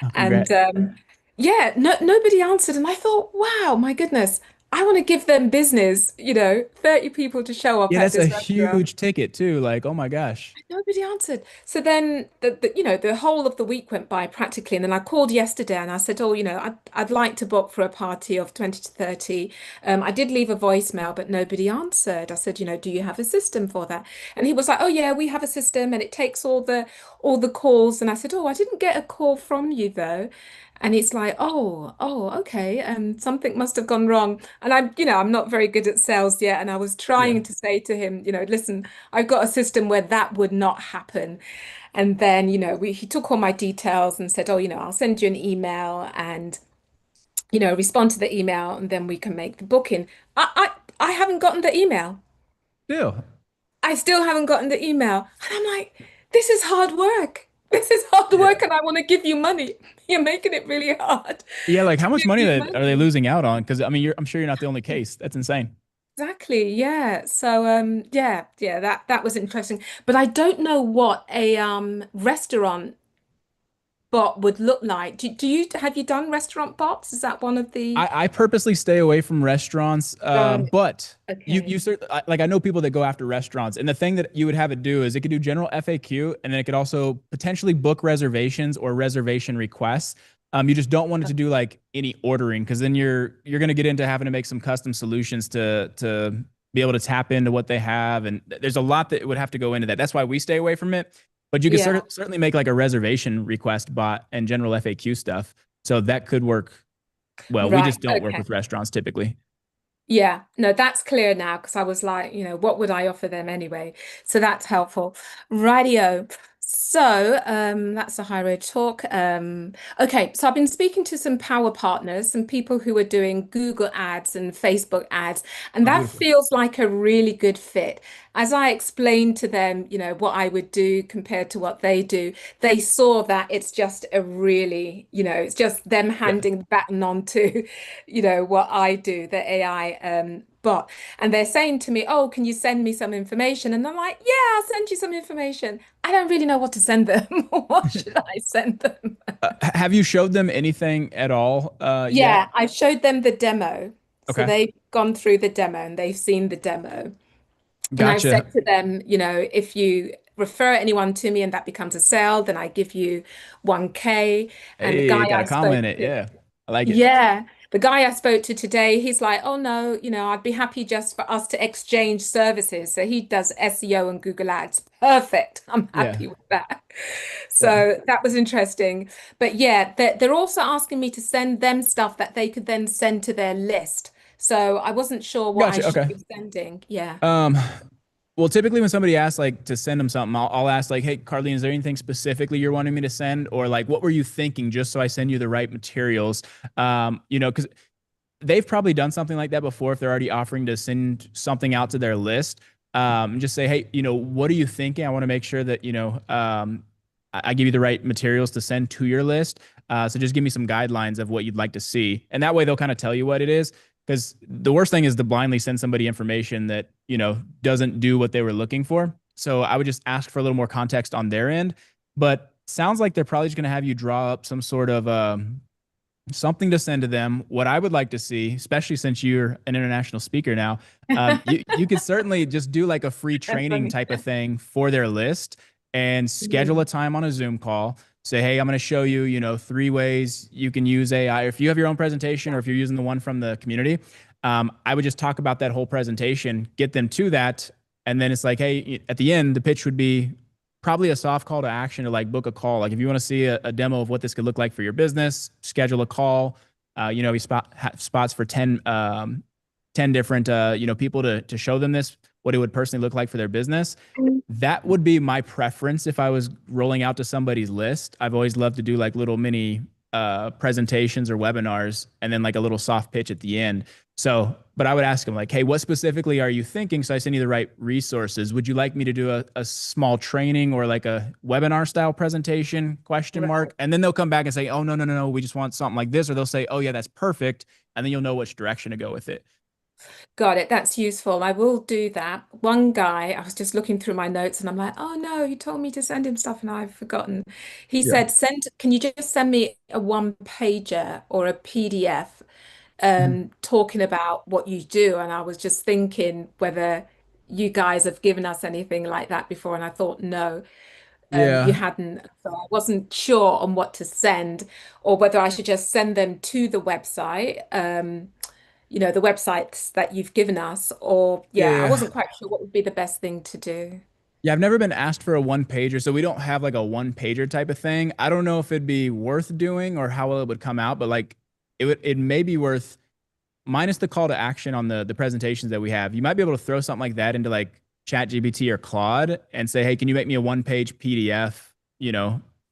Oh, And congrats. yeah, nobody answered. And I thought, wow, my goodness, I want to give them business, 30 people to show up Yeah, at that's a this restaurant. huge ticket too. Like, oh my gosh. Nobody answered. So then the whole of the week went by practically. And then I called yesterday and I said, oh, I'd like to book for a party of 20 to 30. I did leave a voicemail, but nobody answered. I said, do you have a system for that? And he was like, oh yeah, we have a system and it takes all the calls. And I said, oh, I didn't get a call from you though. And it's like, oh, okay. Something must have gone wrong. And I'm not very good at sales yet. And I was Yeah. trying to say to him, listen, I've got a system where that would not happen. And then, he took all my details and said, oh, I'll send you an email and, respond to the email and then we can make the booking. I haven't gotten the email. Still. I still haven't gotten the email. And I'm like, this is hard work. This is hard Yeah. work and I want to give you money. You're making it really hard Yeah, like how to much give money me are they money. losing out on? Because I mean, I'm sure you're not the only case. That's insane. Exactly, yeah. So yeah, that was interesting. But I don't know what a restaurant bot would look like. Do you have you done restaurant bots? Is that one of the I purposely stay away from restaurants, Right. but you Okay. certainly like I know people that go after restaurants, and the thing that you would have it do is it could do general FAQ, and then it could also potentially book reservations or reservation requests. You just don't want it to do like any ordering because then you're going to get into having to make some custom solutions to be able to tap into what they have, and there's a lot that would have to go into that. That's why we stay away from it. But you could Yeah. certainly make like a reservation request bot and general FAQ stuff. So that could work well. We Right. just don't work Okay. with restaurants typically. Yeah, no, that's clear now because I was like, what would I offer them anyway? So that's helpful. Radio. So that's a high road talk. Okay, so I've been speaking to some power partners, some people who are doing Google ads and Facebook ads, and Oh, that beautiful. feels like a really good fit. As I explained to them, what I would do compared to what they do, they saw that it's just a really, it's just them Yeah. handing the baton on to what I do, the AI bot. And they're saying to me, oh, can you send me some information? And I'm like, yeah, I'll send you some information. I don't really know what to send them. What should I send them? Have you showed them anything at all yet? Yeah, I showed them the demo. So Okay. they've gone through the demo and they've seen the demo. And I've said Gotcha. to them, if you refer anyone to me and that becomes a sale, then I give you 1K. And the guy Hey, got I a comma spoke in it. to, Yeah. I like it. yeah, the guy I spoke to today, he's like, oh no, I'd be happy just for us to exchange services. So he does SEO and Google Ads. Perfect. I'm Yeah. happy with that. Yeah. So that was interesting. But yeah, they're also asking me to send them stuff that they could then send to their list. So I wasn't sure what I Gotcha. should Okay. be sending. Yeah. Um, well, typically when somebody asks like to send them something, I'll ask like, "Hey, Carlene, is there anything specifically you're wanting me to send, or like what were you thinking, just so I send you the right materials?" Because they've probably done something like that before if they're already offering to send something out to their list. Just say, "Hey, what are you thinking? I want to make sure that I give you the right materials to send to your list. So just give me some guidelines of what you'd like to see, and that way they'll kind of tell you what it is." Because the worst thing is to blindly send somebody information that doesn't do what they were looking for. So I would just ask for a little more context on their end. But sounds like they're probably just going to have you draw up some sort of something to send to them. What I would like to see, especially since you're an international speaker now, you could certainly just do like a free That's training funny. type of thing for their list and schedule Mm. a time on a Zoom call. Say, hey, I'm going to show you, 3 ways you can use AI. If you have your own presentation or if you're using the one from the community, I would just talk about that whole presentation, get them to that. And then it's like, hey, at the end, the pitch would be probably a soft call to action to like book a call. Like if you want to see a demo of what this could look like for your business, schedule a call. We spots for 10 different, people to show them this, what it would personally look like for their business. That would be my preference if I was rolling out to somebody's list. I've always loved to do like little mini presentations or webinars and then like a little soft pitch at the end. So, but I would ask them like, hey, what specifically are you thinking? So I send you the right resources. Would you like me to do a small training or like a webinar style presentation? Question Right. mark. And then they'll come back and say, oh, no, we just want something like this. Or they'll say, oh yeah, that's perfect. And then you'll know which direction to go with it. Got it. That's useful. I will do that. One guy, I was just looking through my notes and I'm like, oh no, he told me to send him stuff and I've forgotten. He Yeah. said, can you just send me a one pager or a PDF talking about what you do. And I was just thinking whether you guys have given us anything like that before. And I thought, no, you Yeah. hadn't. So I wasn't sure on what to send or whether I should just send them to the website, the websites that you've given us, or yeah, I Yeah. wasn't quite sure what would be the best thing to do. Yeah, I've never been asked for a one pager, so we don't have like a one pager type of thing. I don't know if it'd be worth doing or how well it would come out, but like it may be worth, minus the call to action on the presentations that we have. You might be able to throw something like that into like ChatGPT or Claude and say, "Hey, can you make me a one-page PDF,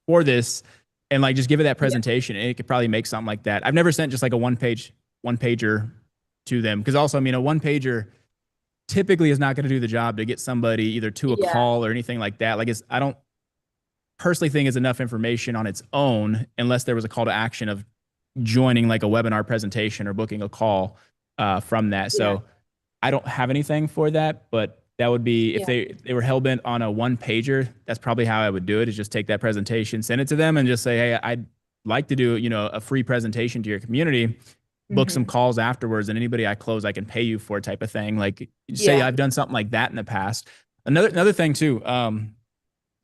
for this?" And like just give it that Yeah. presentation, and it could probably make something like that. I've never sent just like a one pager to them, because also, I mean, a one pager typically is not going to do the job to get somebody either to a Yeah. call or anything like that. Like I don't personally think it's enough information on its own unless there was a call to action of joining like a webinar presentation or booking a call from that. So Yeah. I don't have anything for that, but that would be if Yeah. they were hell bent on a one pager. That's probably how I would do it. Is just take that presentation, send it to them, and just say, "Hey, I'd like to do a free presentation to your community. Book some Mhm. calls afterwards, and anybody I close, I can pay you for," type of thing. Like say Yeah. I've done something like that in the past. Another thing too.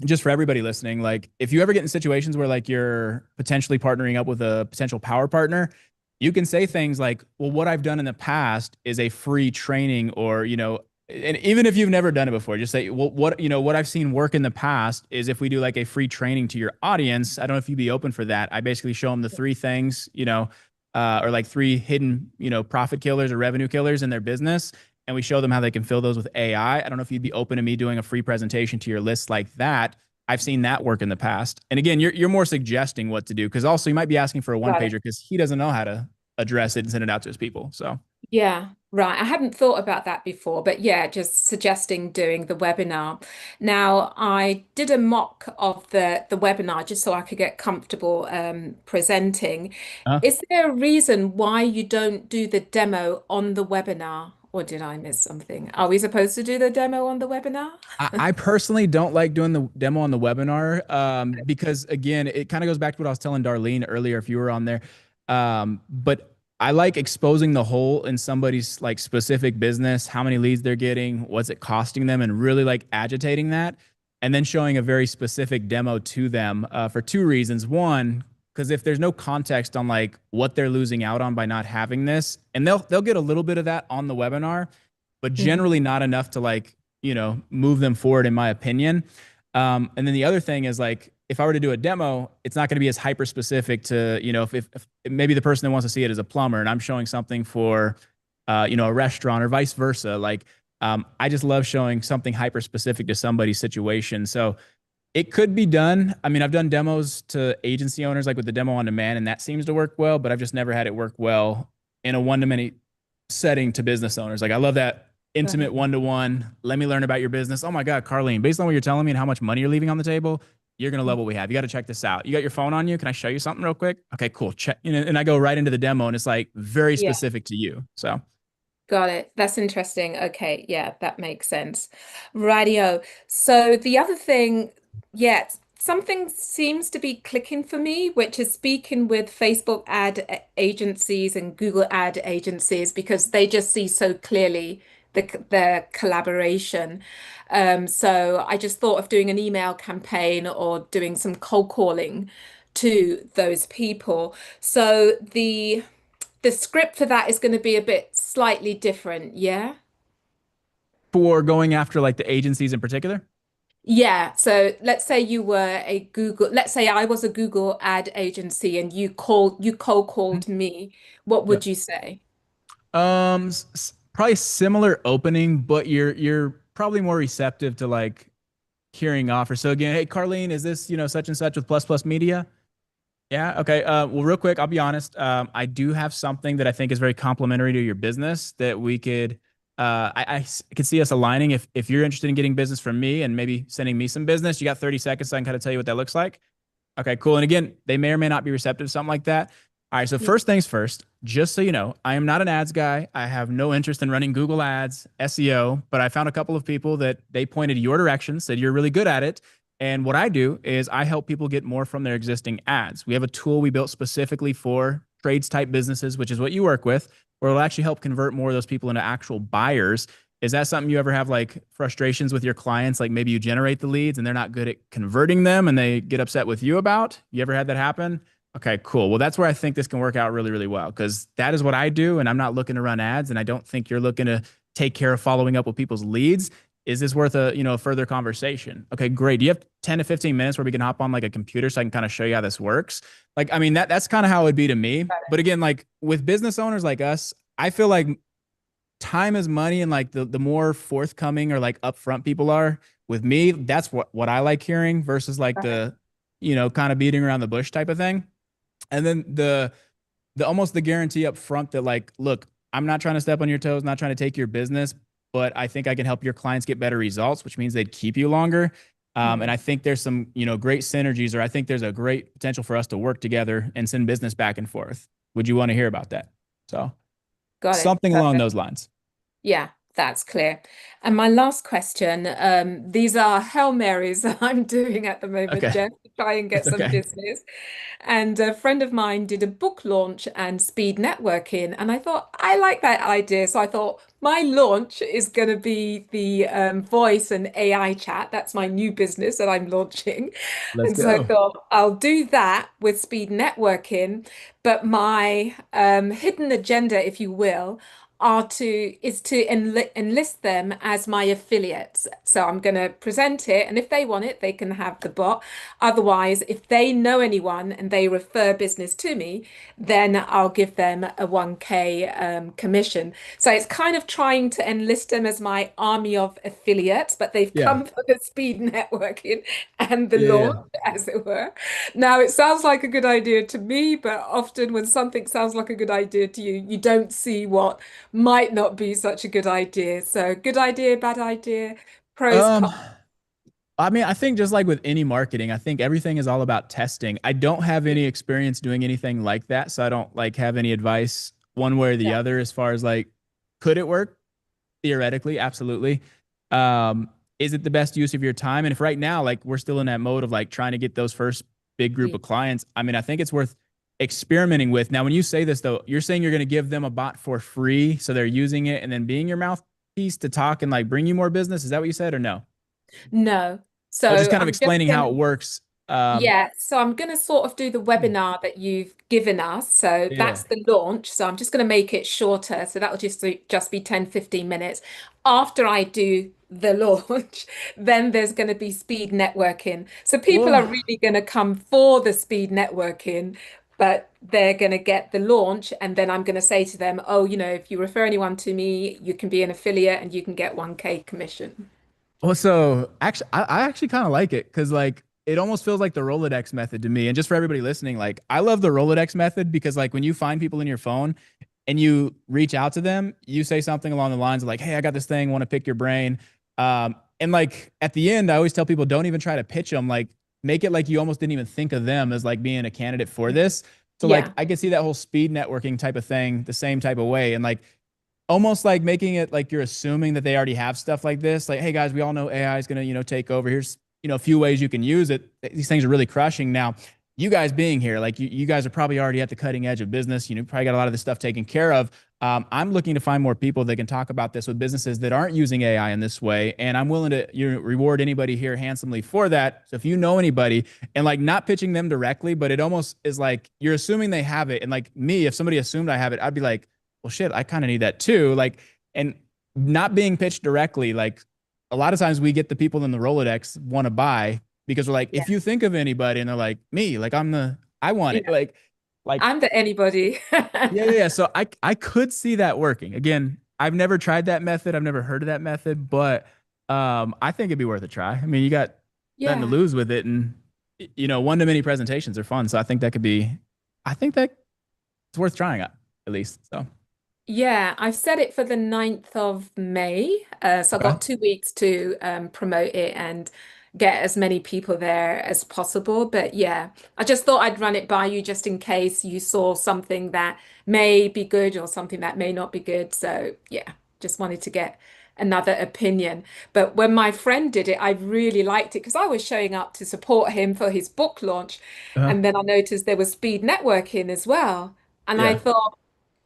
Just for everybody listening, like if you ever get in situations where like you're potentially partnering up with a potential power partner, you can say things like, "Well, what I've done in the past is a free training," or, and even if you've never done it before, just say, "Well, what I've seen work in the past is if we do like a free training to your audience, I don't know if you'd be open for that. I basically show them the three things, or like three hidden, profit killers or revenue killers in their business. And we show them how they can fill those with AI. I don't know if you'd be open to me doing a free presentation to your list like that. I've seen that work in the past." And again, you're more suggesting what to do, because also you might be asking for a one Got it. pager because he doesn't know how to address it and send it out to his people. So Yeah, right. I hadn't thought about that before, but yeah, just suggesting doing the webinar. Now, I did a mock of the webinar just so I could get comfortable presenting. uh, Is there a reason why you don't do the demo on the webinar, or did I miss something? Are we supposed to do the demo on the webinar? I personally don't like doing the demo on the webinar, because again, it kind of goes back to what I was telling Darlene earlier, if you were on there. But I like exposing the hole in somebody's like specific business, how many leads they're getting, what's it costing them, and really like agitating that, and then showing a very specific demo to them for two reasons. One, because if there's no context on like what they're losing out on by not having this, and they'll get a little bit of that on the webinar, but generally not enough to like move them forward, in my opinion. And then the other thing is like, if I were to do a demo, it's not going to be as hyper specific to, if maybe the person that wants to see it is a plumber and I'm showing something for, a restaurant or vice versa. Like, I just love showing something hyper specific to somebody's situation. So it could be done. I mean, I've done demos to agency owners, like with the demo on demand, and that seems to work well, but I've just never had it work well in a one-to-many setting to business owners. Like I love that intimate one-to-one. Let me learn about your business. Oh my God, Carlene, based on what you're telling me and how much money you're leaving on the table, you're going to love what we have. You got to check this out. You got your phone on you? Can I show you something real quick? Okay, cool. Check. And I go right into the demo, and it's like very Yeah. specific to you. So Got it. That's interesting. Okay, yeah, that makes sense. Radio. So the other thing, yeah, something seems to be clicking for me, which is speaking with Facebook agencies and Google ad agencies, because they just see so clearly the collaboration. So I just thought of doing an email campaign or doing some cold calling to those people. So the script for that is going to be a bit slightly different, yeah? for going after like the agencies in particular, Yeah, so let's say you were a Google, let's say I was a Google ad agency and you cold called me. What yeah. would you say? Probably similar opening, but you're probably more receptive to like hearing offers. So again, hey Carlene, is this such and such with Plus Plus Media? Yeah. Okay. Well, real quick, I'll be honest. I do have something that I think is very complimentary to your business that we could. I could see us aligning. If you're interested in getting business from me and maybe sending me some business, you got 30 seconds. So I can kind of tell you what that looks like. Okay. Cool. And again, they may or may not be receptive to something like that. All right. So first things first, just so you know, I am not an ads guy. I have no interest in running Google Ads, SEO, but I found a couple of people that they pointed your direction, said you're really good at it. And what I do is I help people get more from their existing ads. We have a tool we built specifically for trades type businesses, which is what you work with, or it'll actually help convert more of those people into actual buyers. Is that something you ever have like frustrations with your clients? Like maybe you generate the leads and they're not good at converting them and they get upset with you about? You ever had that happen? Okay, cool. Well, that's where I think this can work out really, really well, because that is what I do. And I'm not looking to run ads. And I don't think you're looking to take care of following up with people's leads. Is this worth a further conversation? Okay, great. Do you have 10 to 15 minutes where we can hop on like a computer so I can kind of show you how this works? Like, I mean, that's kind of how it would be to me. But again, like with business owners like us, I feel like time is money, and like the more forthcoming or like upfront people are with me, that's what I like hearing versus like the kind of beating around the bush type of thing. And then the almost the guarantee up front that like, look, I'm not trying to step on your toes, not trying to take your business, but I think I can help your clients get better results, which means they'd keep you longer. And I think there's some great synergies, or I think there's a great potential for us to work together and send business back and forth. Would you want to hear about that? So Got it. something along Perfect. those lines. Yeah, that's clear. And my last question, these are Hail Marys that I'm doing at the moment, Okay. Jeff, to try and get It's some okay. business. And a friend of mine did a book launch and speed networking, and I thought I like that idea. So I thought my launch is going to be the voice and AI chat. That's my new business that I'm launching. Let's And so I go. thought I'll do that with speed networking, but my hidden agenda, if you will, is to enlist them as my affiliates. So I'm going to present it, and if they want it, they can have the bot. Otherwise, if they know anyone and they refer business to me, then I'll give them a 1K commission. So it's kind of trying to enlist them as my army of affiliates, but they've Yeah. come for the speed networking and the Yeah. launch, as it were. Now, it sounds like a good idea to me, but often when something sounds like a good idea to you, you don't see what might not be such a good idea. So, good idea, bad idea, pros, Um, cons. I mean, I think just like with any marketing, I think everything is all about testing. I don't have any experience doing anything like that, so I don't like have any advice one way or the Yeah. other as far as like, could it work? Theoretically, absolutely. Is it the best use of your time? And if right now, like we're still in that mode of like trying to get those first big group of clients, I mean, I think it's worth experimenting with. Now, when you say this though, you're saying you're going to give them a bot for free, so they're using it and then being your mouthpiece to talk and like bring you more business. Is that what you said or no? No. Oh, just So kind of I'm just explaining how gonna it works. Yeah, so I'm going to sort of do the webinar that you've given us. So Yeah. that's the launch. So I'm just going to make it shorter. So that'll just be 10, 15 minutes. After I do the launch, then there's going to be speed networking. So people are Well, really going to come for the speed networking, but they're going to get the launch. And then I'm going to say to them, oh, if you refer anyone to me, you can be an affiliate and you can get 1K commission. so actually, I actually kind of like it because like it almost feels like the Rolodex method to me. And just for everybody listening, like I love the Rolodex method because like when you find people in your phone and you reach out to them, you say something along the lines of like, "Hey, I got this thing, want to pick your brain." And like at the end, I always tell people, don't even try to pitch them. Like make it like you almost didn't even think of them as like being a candidate for this. So like Yeah. I can see that whole speed networking type of thing the same type of way. And like almost like making it like you're assuming that they already have stuff like this. Like, hey guys, we all know AI is going to, take over. Here's, a few ways you can use it. These things are really crushing. Now, you guys being here, like you guys are probably already at the cutting edge of business. Probably got a lot of this stuff taken care of. I'm looking to find more people that can talk about this with businesses that aren't using AI in this way. And I'm willing to reward anybody here handsomely for that. So if you know anybody and like not pitching them directly, but it almost is like you're assuming they have it. And like me, if somebody assumed I have it, I'd be like, well, shit, I kind of need that too. Like, and not being pitched directly, like a lot of times we get the people in the Rolodex want to buy because we're like, if you think of anybody, and they're like, me, like I want it. Yeah. Like, I'm the anybody. yeah. So I could see that working. Again, I've never tried that method. I've never heard of that method, but I think it'd be worth a try. I mean, you got nothing to Yeah. lose with it, and one-to-many presentations are fun. So I think that it's worth trying at least. So Yeah, I've set it for the 9th of May. So I've okay. got 2 weeks to promote it and get as many people there as possible. But yeah, I just thought I'd run it by you just in case you saw something that may be good or something that may not be good. So yeah, just wanted to get another opinion. But when my friend did it, I really liked it because I was showing up to support him for his book launch. Uh, And then I noticed there was speed networking as well. And I Yeah. thought,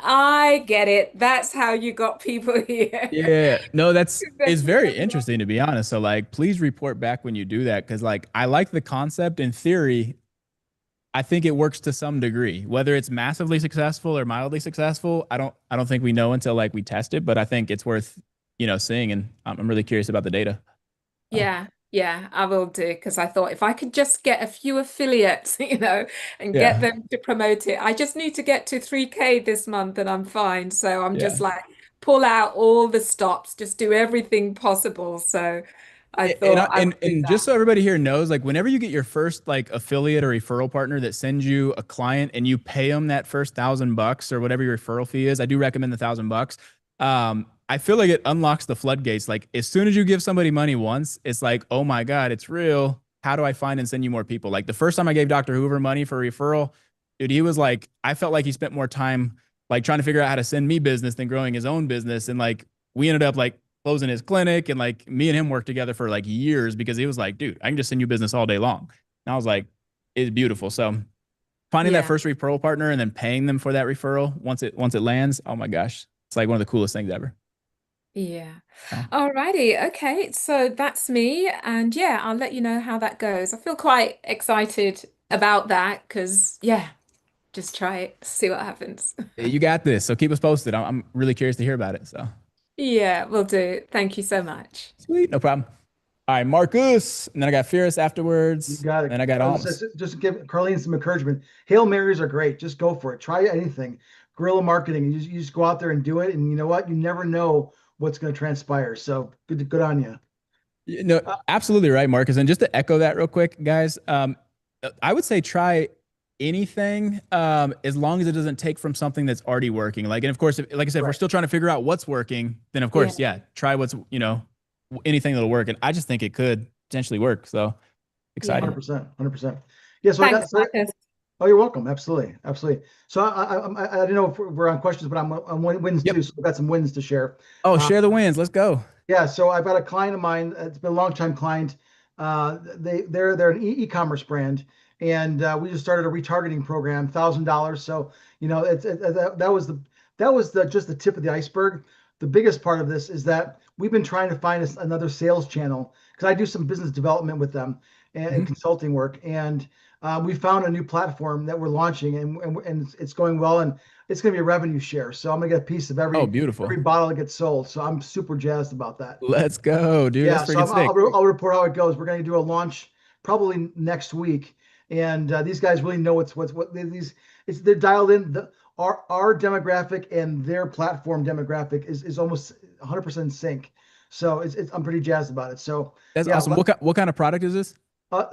I get it. That's how you got people here. Yeah, no, it's That's very because of- interesting to be honest. So like, please report back when you do that because like I like the concept in theory. I think it works to some degree. Whether it's massively successful or mildly successful, I don't think we know until like we test it. But I think it's worth seeing, and I'm really curious about the data. Oh, Yeah, yeah, I will do because I thought if I could just get a few affiliates, and get yeah, them to promote it. I just need to get to 3K this month and I'm fine. So I'm yeah. just like pull out all the stops, just do everything possible. So I And, thought I would do and just so everybody here knows, like whenever you get your first like affiliate or referral partner that sends you a client and you pay them that first $1,000 or whatever your referral fee is, I do recommend the $1,000. I feel like it unlocks the floodgates. Like as soon as you give somebody money once, it's like, oh my God, it's real. How do I find and send you more people? Like the first time I gave Dr. Hoover money for a referral, dude, he was like, I felt like he spent more time like trying to figure out how to send me business than growing his own business. And like we ended up like closing his clinic and like me and him worked together for like years because he was like, dude, I can just send you business all day long. And I was like, it's beautiful. So finding that Yeah. first referral partner and then paying them for that referral once it lands, oh my gosh, it's like one of the coolest things ever. Yeah. Oh, Alrighty. Okay. So that's me. And yeah, I'll let you know how that goes. I feel quite excited about that because, yeah, just try it, see what happens. you got this. So keep us posted. I'm really curious to hear about it. So Yeah, will do. Thank you so much. sweet, no problem. All right, Marcus, and then I got Fierce You afterwards, got and it. then I got Alms. Just give Carlene some encouragement. Hail Marys are great. Just go for it. Try anything. Guerrilla marketing. You just go out there and do it. And you know what? You never know what's going to transpire. So good on you. No, Uh, absolutely right, Marcus. And just to echo that real quick, guys, I would say try anything as long as it doesn't take from something that's already working. Like, and of course, like I said, if we're right. still trying to figure out what's working, then of Yeah. course, yeah, try what's, anything that'll work. And I just think it could potentially work. So Yeah. excited. 100%. 100%. Yeah. Thanks, Marcus. Oh, you're welcome. Absolutely. Absolutely. So I didn't know if we're on questions, but I'm on wins Yep. too. So we've got some wins to share. Oh, Uh, share the wins. Let's go. Yeah, so I've got a client of mine. It's been a long time client. They're an e-commerce brand, and we just started a retargeting program, $1,000. So that was just the tip of the iceberg. The biggest part of this is that we've been trying to find another sales channel because I do some business development with them and Mhm. consulting work, and we found a new platform that we're launching, and it's going well, and it's going to be a revenue share. So I'm going to get a piece of Oh, every beautiful. bottle that gets sold. So I'm super jazzed about that. Let's go, dude. Yeah, That's so freaking sick. I'll report how it goes. We're going to do a launch probably next week, and these guys really know what these. They're dialed in. Our demographic and their platform demographic is almost 100% sync. So I'm pretty jazzed about it. So That's yeah, awesome. What kind of product is this?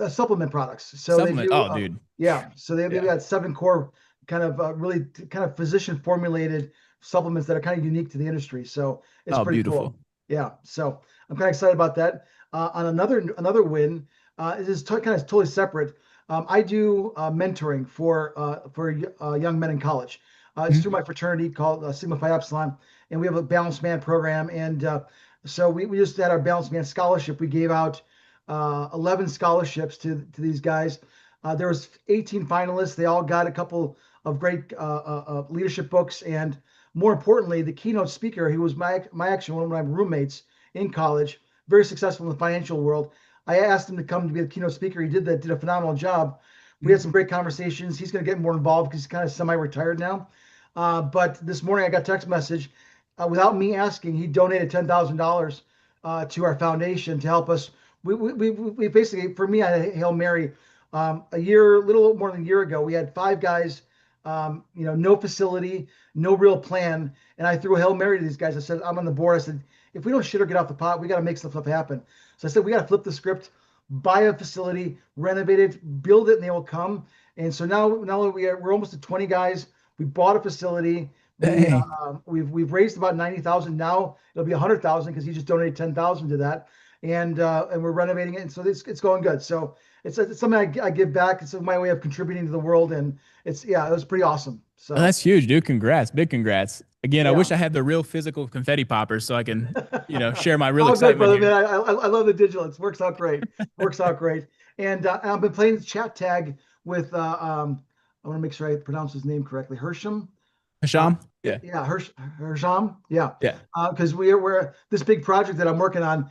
supplement products. So they Supplement. do Oh, dude. yeah. So they've Yeah. got 7 core kind of really kind of physician formulated supplements that are kind of unique to the industry. So it's Oh, pretty beautiful. cool. Yeah. So I'm kind of excited about that. On another win, it is kind of totally separate. I do mentoring for young men in college. It's through Mhm. my fraternity called Sigma Phi Epsilon, and we have a Balanced Man program. And so we just had our Balanced Man scholarship. We gave out 11 scholarships to these guys. There was 18 finalists. They all got a couple of great leadership books, and more importantly, the keynote speaker, he was actually one of my roommates in college, very successful in the financial world. I asked him to come to be the keynote speaker. He did a phenomenal job. We had some great conversations. He's going to get more involved because he's kind of semi-retired now. But this morning I got a text message without me asking. He donated $10,000 to our foundation to help us. We basically, for me, I had a Hail Mary little more than a year ago. We had 5 guys, no facility, no real plan. And I threw a Hail Mary to these guys. I said, I'm on the board. I said, if we don't shit or get off the pot, we got to make stuff happen. So I said, we got to flip the script, buy a facility, renovate it, build it, and they will come. And so now we're almost at 20 guys. We bought a facility. Dang. We've raised about 90,000. Now it'll be 100,000 because he just donated 10,000 to that, and we're renovating it. And so it's going good. So it's something I give back. It's my way of contributing to the world, and it was pretty awesome. So Oh, that's huge, dude. Congrats. Big congrats. Again, I yeah. wish I had the real physical confetti poppers so I can, share my real Oh, good, excitement brother, man. here. I love the digital. It works out great. Works out great. And I've been playing chat tag with I want to make sure I pronounce his name correctly. Hersham. Hisham? Yeah. Yeah, Hersham. Yeah. Yeah. Because we're this big project that I'm working on.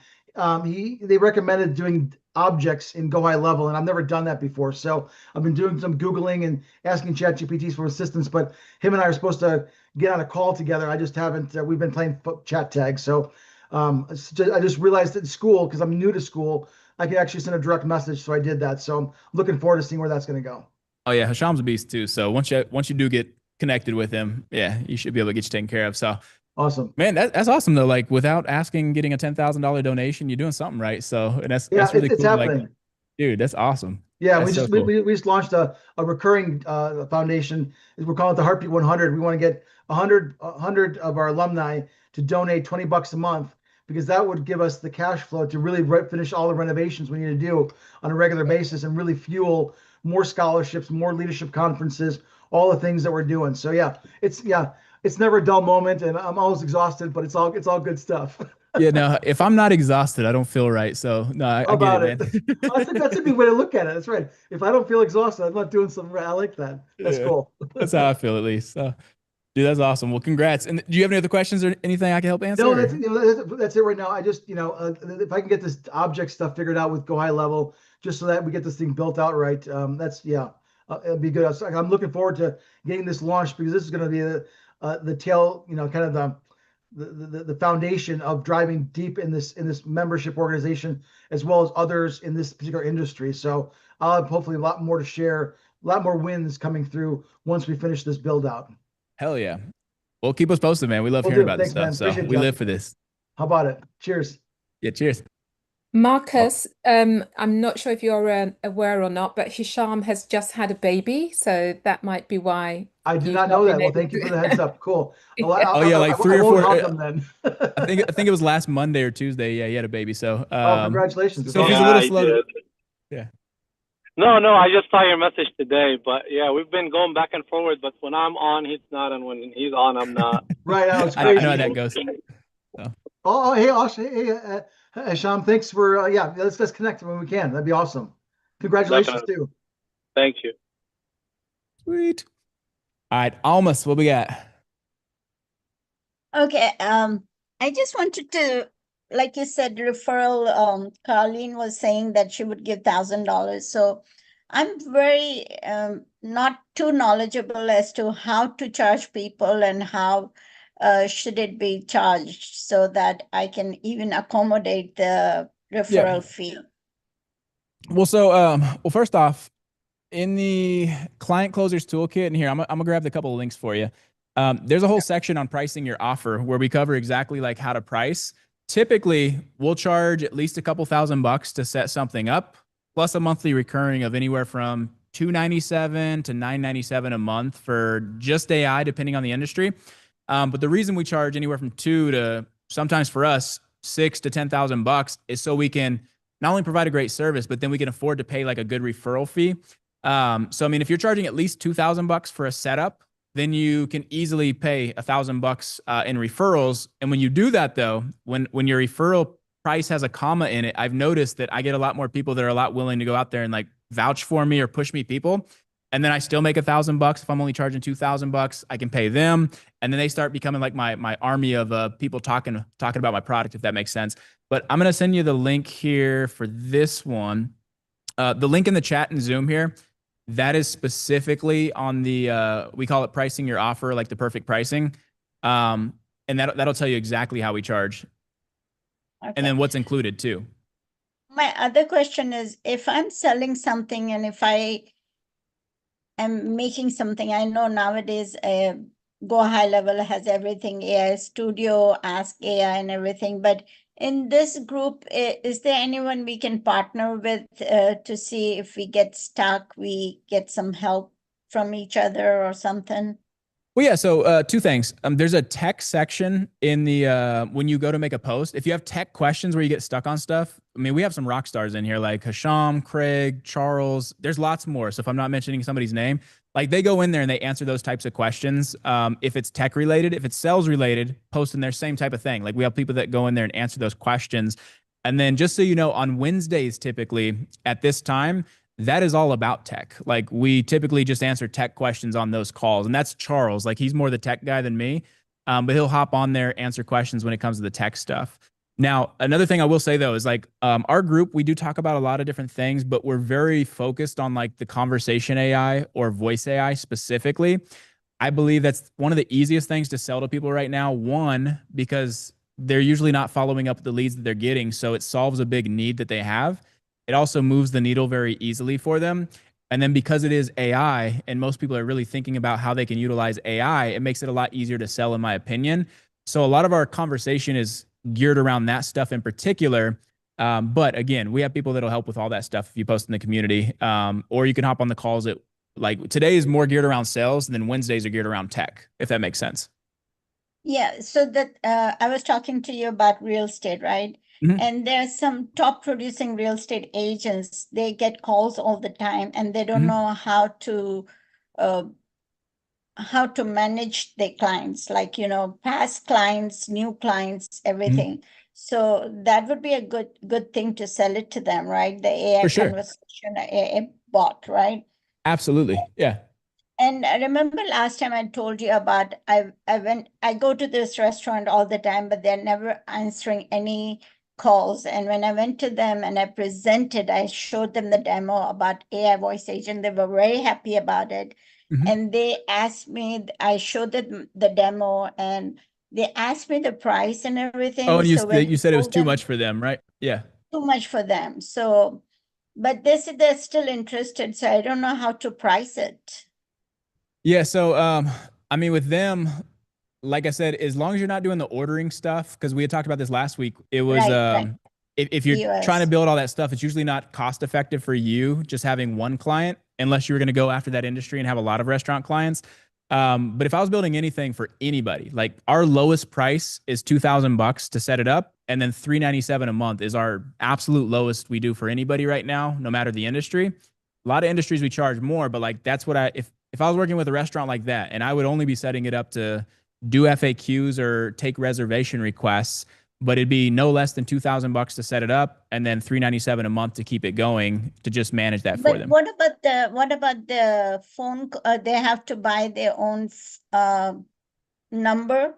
They recommended doing objects in Go High Level, and I've never done that before. So I've been doing some Googling and asking ChatGPT for assistance. But him and I are supposed to get on a call together. I just haven't. We've been playing chat tag. So I just realized at school, because I'm new to school, I can actually send a direct message. So I did that. So I'm looking forward to seeing where that's going to go. Oh yeah, Hisham's a beast too. So once you do get connected with him, yeah, you should be able to get you taken care of. So Awesome. man, that's awesome though. Like without asking, getting a $10,000 donation, you're doing something right. So and that's really it's cool. happening. Like, dude, that's awesome. Yeah, That's we so just cool. we just launched a recurring foundation. We're calling it the Heartbeat 100. We want to get 100 of our alumni to donate $20 a month, because that would give us the cash flow to really finish all the renovations we need to do on a regular basis and really fuel more scholarships, more leadership conferences, all the things that we're doing. So it's never a dull moment, and I'm always exhausted, but it's all good stuff. Yeah, no, if I'm not exhausted, I don't feel right. So no, I How get about it, it? man. I think that's a good way to look at it. That's right. If I don't feel exhausted, I'm not doing something right. I like that. That's Yeah. cool. That's how I feel at least. So, dude, that's awesome. Well, congrats. And do you have any other questions or anything I can help answer? No, or- that's it right now. I just, if I can get this object stuff figured out with Go High Level, just so that we get this thing built out right, it'll be good. I'm looking forward to getting this launched, because this is going to be the tail, kind of the foundation of driving deep in this membership organization, as well as others in this particular industry. So I'll have hopefully a lot more to share, a lot more wins coming through once we finish this build out. Hell yeah. Well, keep us posted, man. We love Will hearing do. about this Thanks, stuff. man. So Appreciate it, we Jeff. live for this. How about it? Cheers. Yeah, cheers. Marcus, I'm not sure if you're aware or not, but Hisham has just had a baby, so that might be why I did you've not not know been that. Well, able thank you to- for the heads up. Cool. Well, Yeah. Oh, yeah, like 3 I or won't 4 hug him then. I think it was last Monday or Tuesday. Yeah, he had a baby. So Congratulations. So if he's a Yeah, little I slow. did. Yeah. No, I just saw your message today, but yeah, we've been going back and forward. But when I'm on, he's not, and when he's on, I'm not. Right now, it's I crazy. know how that goes. Hey, Ash, hey, Sham, thanks for, let's connect when we can. That'd be awesome. Congratulations too. Thank you. Sweet. All right, Almas, what we got? Okay, I just wanted to, like you said, referral, Carlene was saying that she would give $1,000. So I'm very not too knowledgeable as to how to charge people and how should it be charged, so that I can even accommodate the referral fee. Well, so well, first off, in the client closers toolkit, and here I'm gonna grab a couple of links for you. There's a whole section on pricing your offer where we cover exactly like how to price. Typically, we'll charge at least a couple $1,000 to set something up, plus a monthly recurring of anywhere from $297 to $997 a month for just AI, depending on the industry. But the reason we charge anywhere from $2,000 to sometimes for us $6,000 to $10,000 is so we can not only provide a great service, but then we can afford to pay like a good referral fee. So I mean, if you're charging at least $2,000 for a setup, then you can easily pay $1,000 in referrals. And when you do that, though, when your referral price has a comma in it, I've noticed that I get a lot more people that are a lot willing to go out there and like vouch for me or push me people. And then I still make $1,000 if I'm only charging $2,000. I can pay them, and then they start becoming like my army of people talking about my product, if that makes sense. But I'm gonna send you the link here for this one. The link in the chat and Zoom here, that is specifically on the we call it pricing your offer, like the perfect pricing, and that'll tell you exactly how we charge, Okay. and then what's included too. My other question is, if I'm selling something and if I am making something, I know nowadays Go High Level has everything, AI Studio, Ask AI and everything, but in this group, is there anyone we can partner with to see if we get stuck, we get some help from each other or something? Well, yeah. So 2 things. There's a tech section in the when you go to make a post. If you have tech questions where you get stuck on stuff, I mean, we have some rock stars in here like Hisham, Craig, Charles. There's lots more. So if I'm not mentioning somebody's name, like they go in there and they answer those types of questions. If it's tech related, if it's sales related, post in their same type of thing. Like we have people that go in there and answer those questions. And then just so you know, on Wednesdays, typically at this time, that is all about tech. Like we typically just answer tech questions on those calls. And that's Charles. Like he's more the tech guy than me. But he'll hop on there, answer questions when it comes to the tech stuff. Now, another thing I will say though is like our group, we do talk about a lot of different things, but we're very focused on like the conversation AI or voice AI specifically. I believe that's one of the easiest things to sell to people right now. One, because they're usually not following up the leads that they're getting. So it solves a big need that they have. It also moves the needle very easily for them. And then because it is AI and most people are really thinking about how they can utilize AI, it makes it a lot easier to sell, in my opinion. So a lot of our conversation is geared around that stuff in particular. But again, we have people that'll help with all that stuff if you post in the community, or you can hop on the calls at like today is more geared around sales, and then Wednesdays are geared around tech, if that makes sense. Yeah, so that I was talking to you about real estate, right? Mhm. And there's some top producing real estate agents. They get calls all the time, and they don't Mhm. know how to manage their clients, like past clients, new clients, everything. So that would be a good thing to sell it to them, right? The AI For sure. conversation, AI bot, right? Absolutely. Yeah. And I remember last time I told you about I go to this restaurant all the time, but they're never answering any calls. And when I went to them and I presented, I showed them the demo about AI voice agent. They were very happy about it. Mhm. And they asked me, I showed them the demo and they asked me the price and everything. Oh, and So when you I said it was told too them, much for them, right? Yeah. too much for them. So, but they said they're still interested. So I don't know how to price it. Yeah. So, I mean, with them, like I said, as long as you're not doing the ordering stuff, because we had talked about this last week, it was, Right. if you're trying to POS. build all that stuff, it's usually not cost effective for you just having one client, unless you were going to go after that industry and have a lot of restaurant clients. But if I was building anything for anybody, like our lowest price is $2,000 to set it up, and then $397 a month is our absolute lowest we do for anybody right now, no matter the industry. A lot of industries we charge more, but like that's what if I was working with a restaurant like that, and I would only be setting it up to do FAQs or take reservation requests, but it'd be no less than $2,000 to set it up, and then $397 a month to keep it going to just manage that for But them. what about the phone? They have to buy their own number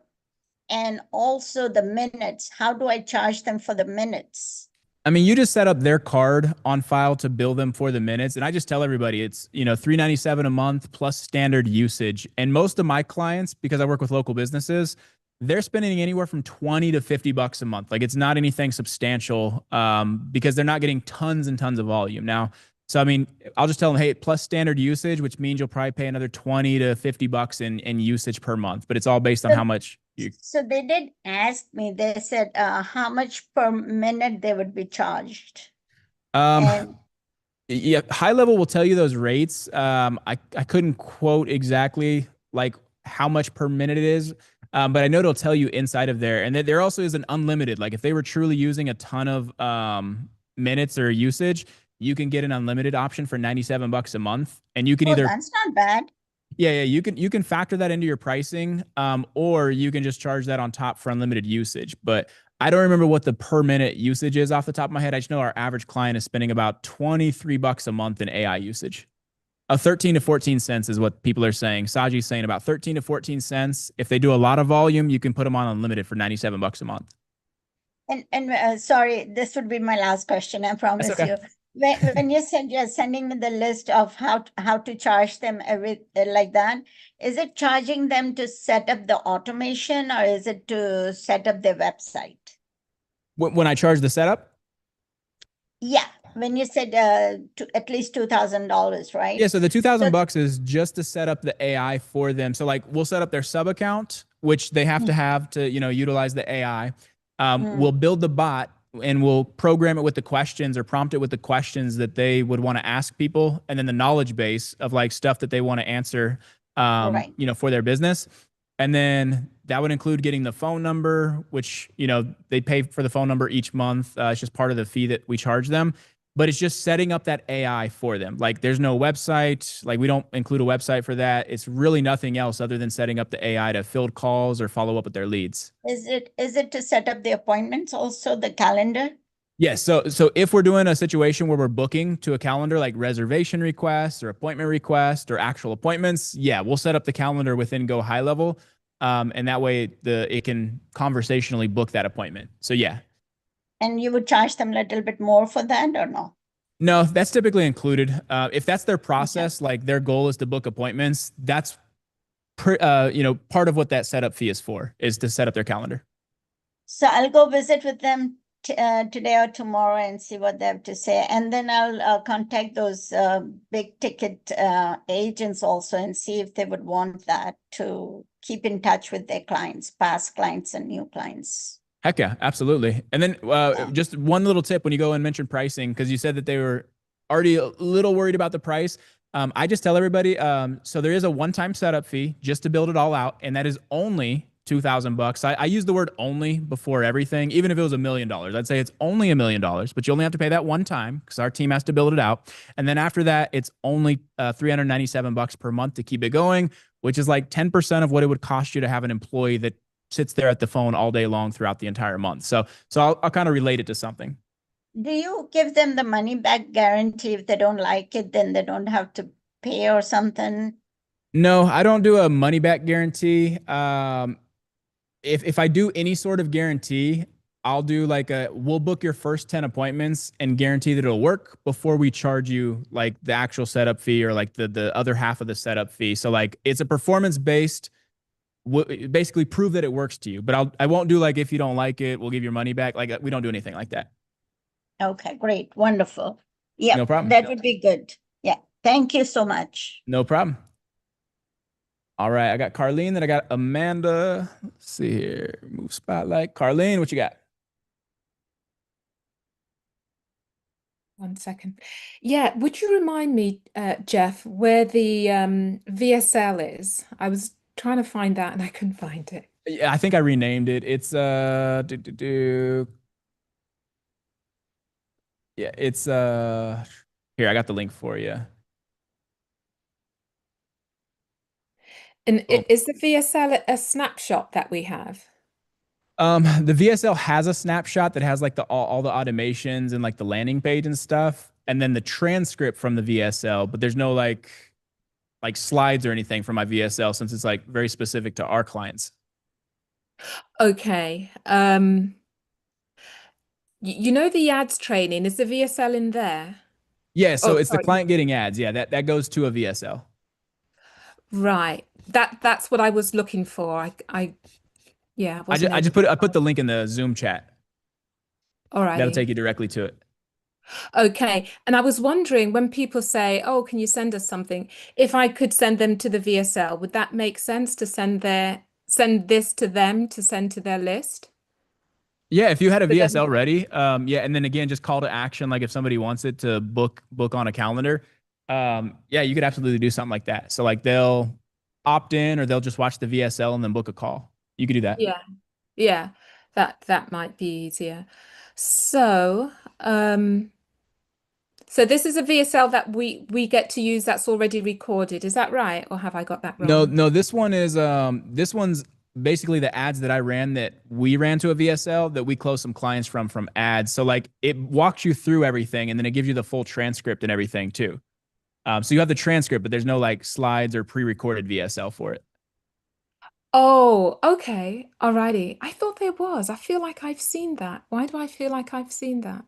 and also the minutes. How do I charge them for the minutes? I mean, you just set up their card on file to bill them for the minutes. And I just tell everybody it's, $397 a month plus standard usage. And most of my clients, because I work with local businesses, they're spending anywhere from 20 to $50 a month. Like it's not anything substantial, because they're not getting tons and tons of volume. Now, so I mean, I'll just tell them, hey, plus standard usage, which means you'll probably pay another 20 to $50 in usage per month, but it's all based on how much you. So they did ask me, they said how much per minute they would be charged. And Yeah, high level will tell you those rates. I couldn't quote exactly like how much per minute it is, but I know it'll tell you inside of there. And there also is an unlimited. Like if they were truly using a ton of minutes or usage, you can get an unlimited option for $97 a month, and you can either. That's not bad. Yeah, you can factor that into your pricing, or you can just charge that on top for unlimited usage. But I don't remember what the per minute usage is off the top of my head. I just know our average client is spending about $23 a month in AI usage. 13 to 14 cents is what people are saying. Saji's saying about 13 to 14 cents. If they do a lot of volume, you can put them on unlimited for $97 a month. And sorry, this would be my last question. I promise okay. you. When you said you're sending me the list of how to charge them like that, is it charging them to set up the automation or is it to set up their website? When I charge the setup? Yeah, when you said at least $2,000, right? Yeah, so the $2,000 is just to set up the AI for them. So like we'll set up their sub account, which they have to have to utilize the AI. We'll build the bot and we'll program it with the questions or prompt it with the questions that they would want to ask people, and then the knowledge base of like stuff that they want to answer, for their business. And then that would include getting the phone number, which, they pay for the phone number each month. It's just part of the fee that we charge them. But it's just setting up that AI for them. Like there's no website. Like we don't include a website for that. It's really nothing else other than setting up the AI to field calls or follow up with their leads. Is it to set up the appointments also, the calendar? Yes. So if we're doing a situation where we're booking to a calendar, like reservation requests or appointment requests or actual appointments, yeah, we'll set up the calendar within Go High Level. And that way it can conversationally book that appointment. So yeah. And you would charge them a little bit more for that or no? No, that's typically included. If that's their process, like their goal is to book appointments, that's part of what that setup fee is for, is to set up their calendar. So I'll go visit with them today or tomorrow and see what they have to say. And then I'll contact those big ticket agents also and see if they would want that to keep in touch with their clients, past clients and new clients. Heck yeah, absolutely. And then just one little tip when you go and mention pricing, because you said that they were already a little worried about the price. I just tell everybody, so there is a one-time setup fee just to build it all out, and that is only $2,000. I use the word only before everything, even if it was $1 million. I'd say it's only $1 million, but you only have to pay that one time because our team has to build it out. And then after that, it's only $397 per month to keep it going, which is like 10% of what it would cost you to have an employee that sits there at the phone all day long throughout the entire month. So I'll kind of relate it to something. Do you give them the money back guarantee? If they don't like it, then they don't have to pay or something? No, I don't do a money back guarantee. If I do any sort of guarantee, I'll do like we'll book your first 10 appointments and guarantee that it'll work before we charge you like the actual setup fee or like the other half of the setup fee. So like it's a performance based, basically prove that it works to you, but I won't do like, if you don't like it, we'll give your money back. Like we don't do anything like that. Okay, great. Wonderful. Yeah, No problem. that would be good. Yeah. Thank you so much. No problem. All right. I got Carlene, then I got Amanda. Let's see here. Move spotlight. Carlene, what you got? 1 second. Yeah, would you remind me, Jeff, where the VSL is? I was trying to find that and I couldn't find it. Yeah, I think I renamed it. It's yeah, it's here, I got the link for you. And is the VSL a snapshot that we have? The VSL has a snapshot that has like all the automations and like the landing page and stuff, and then the transcript from the VSL, but there's no like slides or anything from my VSL since it's like very specific to our clients. Okay. You know the ads training, is the VSL in there? Yeah, so it's sorry. the client getting ads. Yeah, that goes to a VSL. Right. That's what I was looking for. I put the link in the Zoom chat. All right. That'll take you directly to it. Okay. And I was wondering when people say, "Oh, can you send us something?" If I could send them to the VSL, would that make sense to send this to them to send to their list? Yeah, if you had a VSL ready, yeah, and then again, just call to action, like if somebody wants it to book on a calendar, yeah, you could absolutely do something like that. So like they'll opt in or they'll just watch the VSL and then book a call. You could do that. Yeah. Yeah. That might be easier. So, so this is a VSL that we get to use that's already recorded. Is that right? Or have I got that wrong? No, this one's basically the ads that I ran that we ran to a VSL that we closed some clients from ads. So like it walks you through everything and then it gives you the full transcript and everything too. So you have the transcript, but there's no like slides or pre-recorded VSL for it. Oh, okay. Alrighty. I thought there was. I feel like I've seen that. Why do I feel like I've seen that?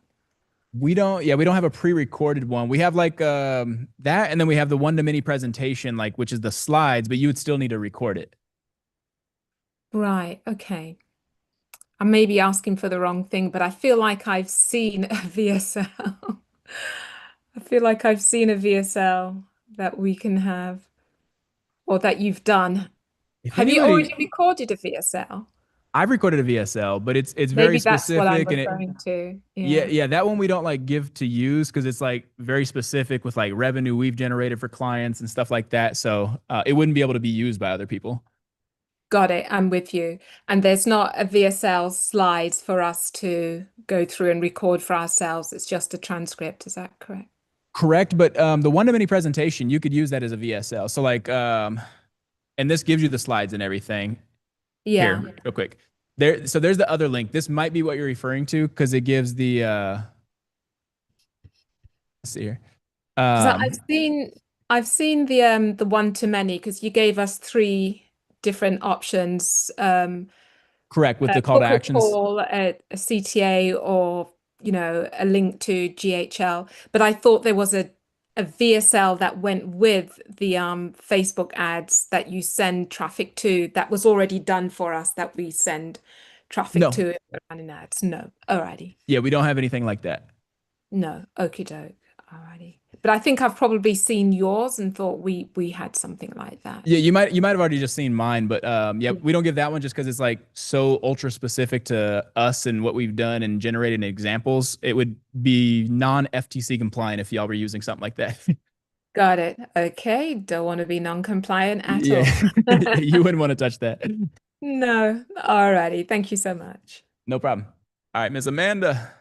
We don't have a pre-recorded one. We have like that, and then we have the one-to-many presentation, like which is the slides, but you would still need to record it. Right. Okay. I may be asking for the wrong thing, but I feel like I've seen a VSL. I feel like I've seen a VSL that we can have, or that you've done. Have you already recorded a VSL? I've recorded a VSL, but it's very specific. Maybe that's what I'm referring to. Yeah, that one we don't like give to use because it's like very specific with like revenue we've generated for clients and stuff like that. So it wouldn't be able to be used by other people. Got it. I'm with you. And there's not a VSL slides for us to go through and record for ourselves. It's just a transcript. Is that correct? Correct. But the one-to-many presentation, you could use that as a VSL. So like, and this gives you the slides and everything. Yeah. Here, real quick. So there's the other link. This might be what you're referring to because it gives the let's see here. 'Cause I've seen the one-to-many because you gave us 3 different options. Correct, with the call to Corporate actions. call, a CTA, or a link to GHL. But I thought there was a VSL that went with the Facebook ads that you send traffic to, that was already done for us, that we send traffic No. to running ads. No. Alrighty. Yeah, we don't have anything like that. No. Okie doke. Alrighty. But I think I've probably seen yours and thought we had something like that. Yeah, you might have already just seen mine, but yeah, we don't give that one just because it's like so ultra specific to us and what we've done and generated examples. It would be non-FTC compliant if y'all were using something like that. Got it. Okay. Don't want to be non-compliant at Yeah, all. you wouldn't want to touch that. No. Alrighty. Thank you so much. No problem. All right, Miss Amanda.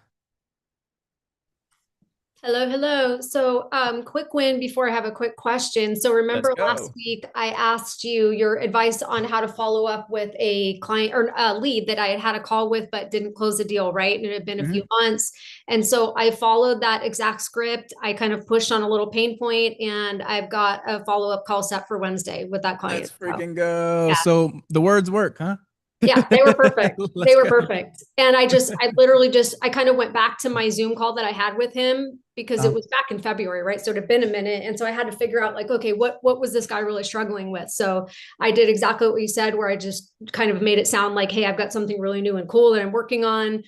Hello, hello. So, quick win before I have a quick question. So, remember Let's last go. week I asked you your advice on how to follow up with a client or a lead that I had a call with but didn't close the deal, right? And it had been a few months. And so I followed that exact script. I kind of pushed on a little pain point, and I've got a follow-up call set for Wednesday with that client. Let's freaking go. Yeah. So the words work, huh? Yeah, they were perfect. Let's They were go. perfect. And I literally I kind of went back to my Zoom call that I had with him because it was back in February, right? So it had been a minute. And so I had to figure out like, okay, what was this guy really struggling with? So I did exactly what you said, where I just kind of made it sound like, hey, I've got something really new and cool that I'm working on.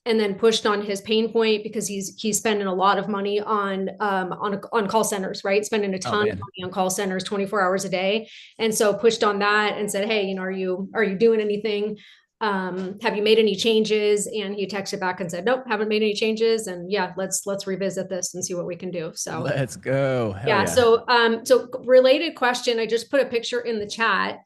And then pushed on his pain point because he's spending a lot of money on call centers, right? Spending a ton of money on call centers 24 hours a day. And so pushed on that and said, hey, are you doing anything? Have you made any changes? And he texted back and said, nope, haven't made any changes. And yeah, let's revisit this and see what we can do. So let's go. Hell yeah. yeah. So related question, I just put a picture in the chat.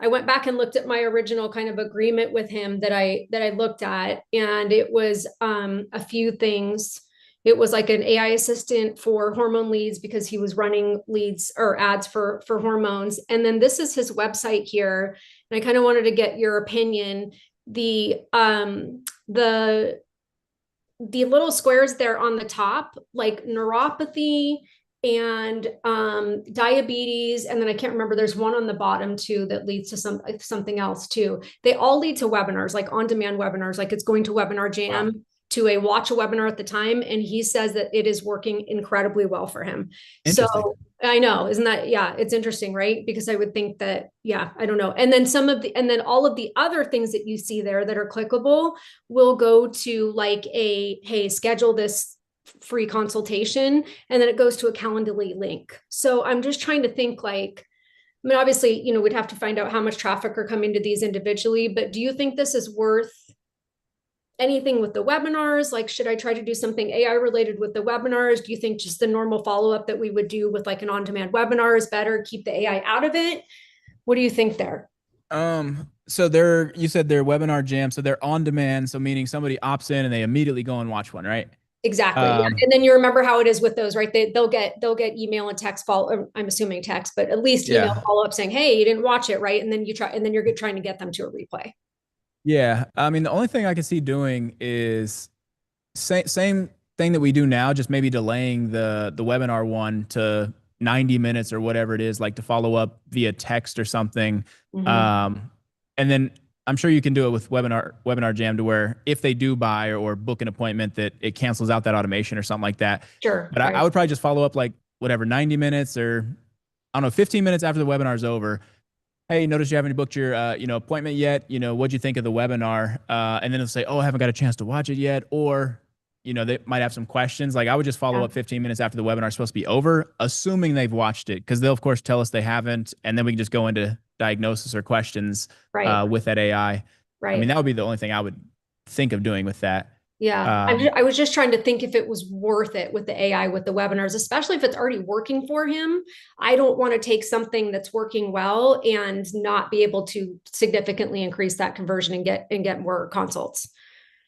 I went back and looked at my original kind of agreement with him that I looked at, and it was a few things. It was like an AI assistant for hormone leads because he was running leads or ads for hormones. And then this is his website here. And I kind of wanted to get your opinion. The little squares there on the top, like neuropathy and diabetes, and then I can't remember, there's one on the bottom too that leads to something else too. They all lead to webinars, like on-demand webinars, like it's going to Webinar Jam to a watch a webinar at the time, and he says that it is working incredibly well for him. So I know, isn't that, yeah, it's interesting, right? Because I would think that, yeah, I don't know. And then all of the other things that you see there that are clickable will go to like hey, schedule this free consultation, and then it goes to a Calendly link. So I'm just trying to think like, I mean, obviously, we'd have to find out how much traffic are coming to these individually, but do you think this is worth anything with the webinars? Like, should I try to do something AI related with the webinars? Do you think just the normal follow-up that we would do with like an on-demand webinar is better? Keep the AI out of it? What do you think there? So you said they're Webinar Jam, so they're on demand. So meaning somebody opts in and they immediately go and watch one, right? Exactly. Yeah. And then you remember how it is with those, right? They'll get email and text follow. I'm assuming text, but at least email follow up saying, hey, you didn't watch it, right? And then you're trying to get them to a replay. Yeah. I mean, the only thing I can see doing is same thing that we do now, just maybe delaying the webinar one to 90 minutes or whatever it is, like to follow up via text or something. And then I'm sure you can do it with Webinar Jam to where if they do buy or book an appointment, that it cancels out that automation or something like that. Sure. But I would probably just follow up like whatever, 90 minutes or I don't know, 15 minutes after the webinar is over. Hey, notice you haven't booked your appointment yet. What'd you think of the webinar? And then they'll say, oh, I haven't got a chance to watch it yet. Or, they might have some questions. Like I would just follow up 15 minutes after the webinar is supposed to be over, assuming they've watched it, because they'll of course tell us they haven't. And then we can just go into diagnosis or questions with that AI. Right. I mean, that would be the only thing I would think of doing with that. Yeah. I was just trying to think if it was worth it with the AI, with the webinars, especially if it's already working for him. I don't want to take something that's working well and not be able to significantly increase that conversion and get more consults.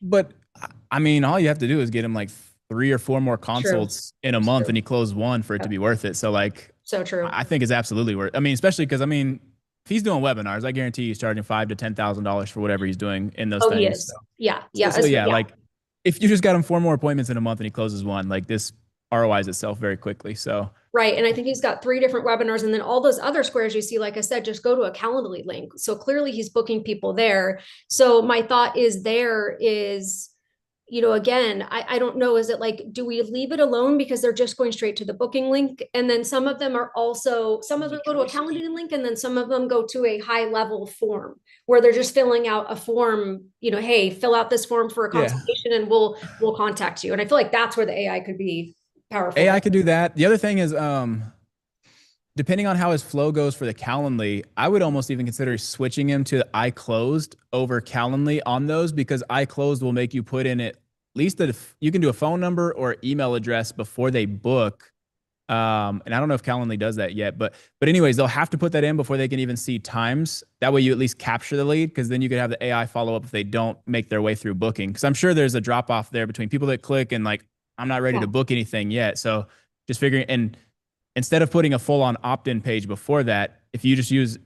But I mean, all you have to do is get him like 3 or 4 more consults in a month and he closed one for it to be worth it. So like, so true. I think it's absolutely worth it. I mean, especially because he's doing webinars, I guarantee he's charging $5,000 to $10,000 for whatever he's doing in those Oh, things. he is. So, Yeah. yeah, like if you just got him 4 more appointments in a month and he closes one, like this ROIs itself very quickly. So right. And I think he's got 3 different webinars, and then all those other squares you see, like I said, just go to a Calendly link. So clearly he's booking people there. So my thought is again, I don't know, is it like, do we leave it alone because they're just going straight to the booking link? And then some of them go to a Calendly link, and then some of them go to a high level form where they're just filling out a form, hey, fill out this form for a consultation and we'll contact you. And I feel like that's where the AI could be powerful. AI could do that. The other thing is, depending on how his flow goes for the Calendly, I would almost even consider switching him to iClosed over Calendly on those, because iClosed will make you put in at least you can do a phone number or email address before they book. And I don't know if Calendly does that yet, but anyways, they'll have to put that in before they can even see times. That way you at least capture the lead, because then you could have the AI follow up if they don't make their way through booking. Because I'm sure there's a drop off there between people that click and like, I'm not ready to book anything yet. So just figuring, and instead of putting a full on opt-in page before that, if you just use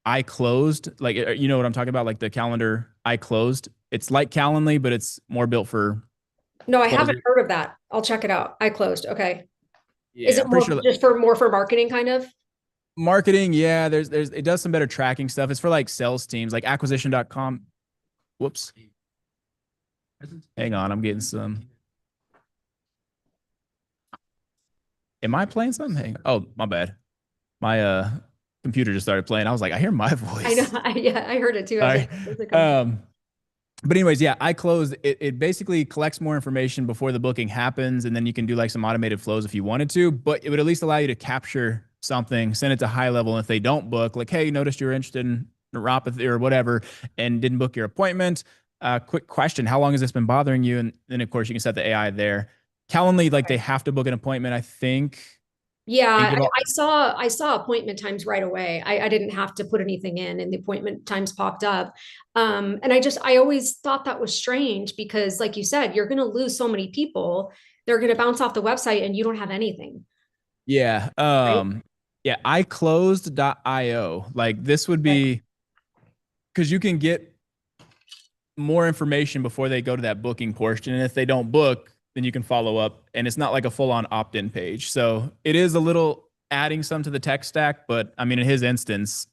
iClosed, like, you know what I'm talking about? Like the calendar iClosed, it's like Calendly, but it's more built for. No, I haven't heard of that. I'll check it out. iClosed. Okay. Yeah, is it more just for marketing kind of? Marketing. Yeah. It does some better tracking stuff. It's for like sales teams, like acquisition.com. Whoops. Hang on. I'm getting some. Am I playing something? Oh, my bad. My computer just started playing. I was like, I hear my voice. I know. Yeah, I heard it too. But anyways, yeah, iClosed, it basically collects more information before the booking happens, and then you can do like some automated flows if you wanted to, but it would at least allow you to capture something, send it to high level, and if they don't book, like, hey, noticed you're interested in neuropathy or whatever and didn't book your appointment, quick question, how long has this been bothering you? And then of course you can set the AI there. Calendly, like they have to book an appointment, I think. Yeah, I saw appointment times right away. I didn't have to put anything in, and the appointment times popped up. And I always thought that was strange, because like you said, you're going to lose so many people. They're going to bounce off the website and you don't have anything. Yeah. Right? Yeah. iClosed.io. Like this would be, because you can get more information before they go to that booking portion. And if they don't book, then you can follow up, and it's not like a full on opt-in page. So it is a little adding some to the tech stack, but I mean, in his instance,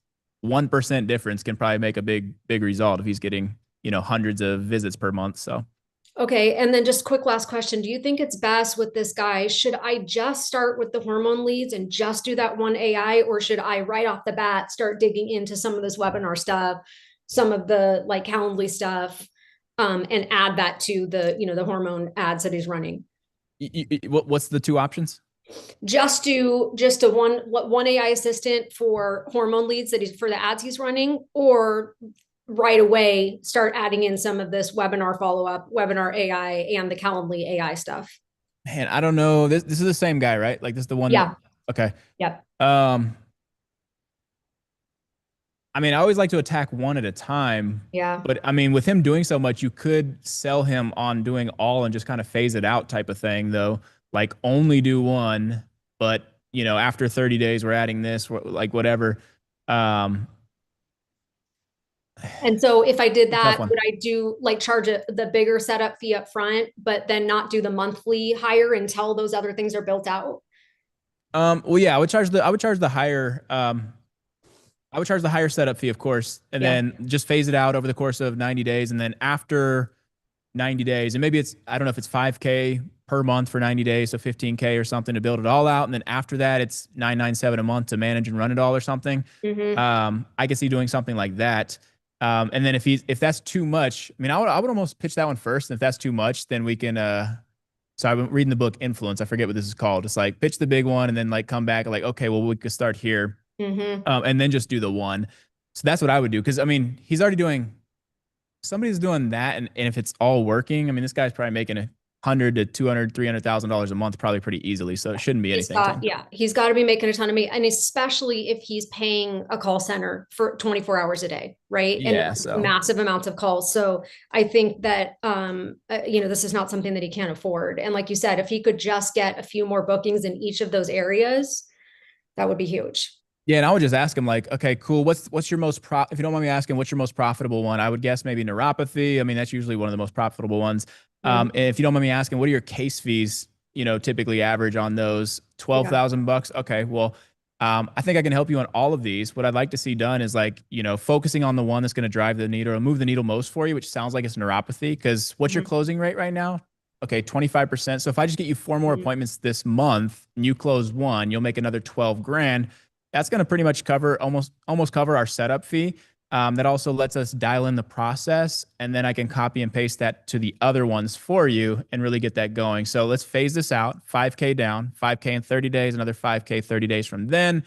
1% difference can probably make a big result if he's getting, hundreds of visits per month. So. Okay. And then just quick last question. Do you think it's best with this guy? Should I just start with the hormone leads and just do that one AI, or should I right off the bat start digging into some of this webinar stuff, some of the like Calendly stuff, and add that to the, the hormone ads that he's running? What's the 2 options? Just do one AI assistant for hormone leads for the ads he's running, or right away start adding in some of this webinar follow-up, webinar AI, and the Calendly AI stuff. Man, I don't know. This is the same guy, right? Like this is the one. Yeah. Okay. Yep. I mean, I always like to attack one at a time. Yeah. But I mean, with him doing so much, you could sell him on doing all and just kind of phase it out type of thing, though. Like only do one, but after 30 days, we're adding this, like whatever. And so if I did that, would I do like charge the bigger setup fee up front, but then not do the monthly higher until those other things are built out? Well, yeah, I would charge the higher. I would charge the higher setup fee, of course, and then just phase it out over the course of 90 days. And then after 90 days, and maybe I don't know if it's $5K per month for 90 days, so $15K or something to build it all out. And then after that, it's $997 a month to manage and run it all or something. Mm-hmm. I could see doing something like that. And then if that's too much, I mean, I would almost pitch that one first. And if that's too much, then we can, so I've been reading the book Influence. I forget what this is called. It's like pitch the big one and then like come back and like, okay, well, we could start here. Mm-hmm. And then just do the one. So that's what I would do. Cause I mean, somebody's doing that. And if it's all working, I mean, this guy's probably making $100,000 to $200,000, $300,000 a month, probably pretty easily. So it shouldn't be anything. He's got to be making a ton of money. And especially if he's paying a call center for 24 hours a day. Right. Yeah, and massive amounts of calls. So I think that, this is not something that he can't afford. And like you said, if he could just get a few more bookings in each of those areas, that would be huge. Yeah, and I would just ask him like, okay, cool. What's your most if you don't mind me asking, what's your most profitable one? I would guess maybe neuropathy. I mean, that's usually one of the most profitable ones. And if you don't mind me asking, what are your case fees, typically average on those? 12,000 bucks. Okay, well, I think I can help you on all of these. What I'd like to see done is like, focusing on the one that's going to drive the needle or move the needle most for you, which sounds like it's neuropathy. Because what's your closing rate right now? Okay, 25%. So if I just get you 4 more appointments this month and you close one, you'll make another 12 grand. That's going to pretty much cover almost cover our setup fee. That also lets us dial in the process, and then I can copy and paste that to the other ones for you and really get that going. So let's phase this out. 5K down, 5K in 30 days, another 5K 30 days from then.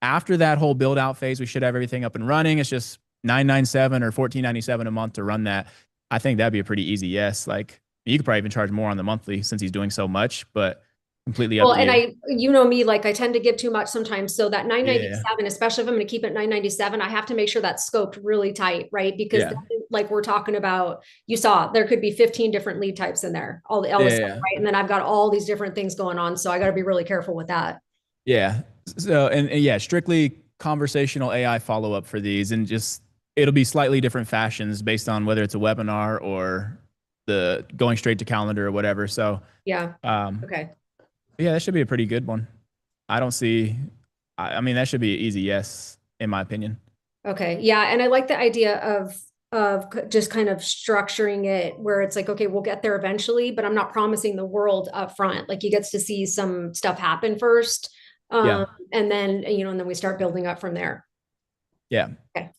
After that whole build out phase, we should have everything up and running. It's just $997 or $1497 a month to run that. I think that'd be a pretty easy yes. Like you could probably even charge more on the monthly since he's doing so much, but completely up Well, to and you. me, like I tend to give too much sometimes. So that 997, especially if I'm going to keep it 997, I have to make sure that's scoped really tight, right? Because then, like we're talking about, you saw there could be 15 different lead types in there, all the LSM, right? And then I've got all these different things going on. So I got to be really careful with that. Yeah. So, and yeah, strictly conversational AI follow-up for these, and just, it'll be slightly different fashions based on whether it's a webinar or the going straight to calendar or whatever. So yeah. Okay. Yeah, that should be a pretty good one. I don't see, I mean, that should be an easy yes, in my opinion. Okay. Yeah. And I like the idea of just kind of structuring it where it's like, okay, we'll get there eventually, but I'm not promising the world up front. Like he gets to see some stuff happen first. And then, and then we start building up from there. Yeah. Okay.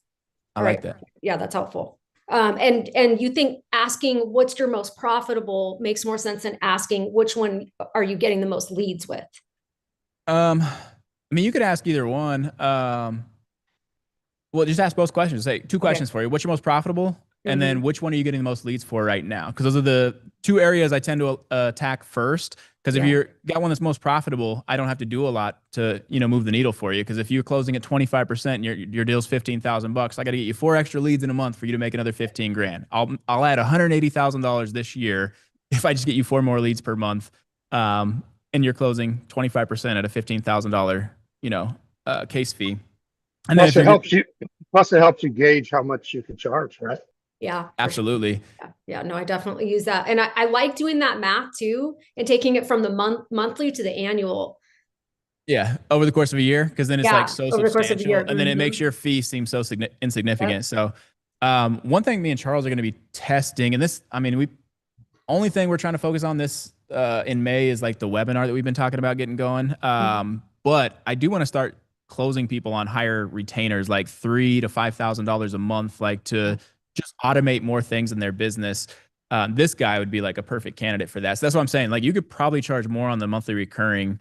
I like that. Yeah, that's helpful. And you think asking what's your most profitable makes more sense than asking which one are you getting the most leads with? I mean, you could ask either one. Well, just ask both questions. Say 2 questions for you. What's your most profitable? And then which one are you getting the most leads for right now? Because those are the 2 areas I tend to attack first. Because if you're got one that's most profitable, I don't have to do a lot to, move the needle for you. Because if you're closing at 25% and your deal's 15,000 bucks, I got to get you 4 extra leads in a month for you to make another 15 grand. I'll add $180,000 this year if I just get you 4 more leads per month. And you're closing 25% at a $15,000, case fee. And plus it helps you gauge how much you can charge, right? Yeah, absolutely. Sure. Yeah, no, I definitely use that. And I like doing that math too, and taking it from the monthly to the annual. Yeah, over the course of a year, because then it's like so over the course of a year. and then it makes your fee seem so insignificant. So one thing me and Charles are going to be testing, and this, I mean, only thing we're trying to focus on this in May is like the webinar that we've been talking about getting going. But I do want to start closing people on higher retainers, like $3,000 to $5,000 a month, like to just automate more things in their business. This guy would be like a perfect candidate for that. So that's what I'm saying. Like you could probably charge more on the monthly recurring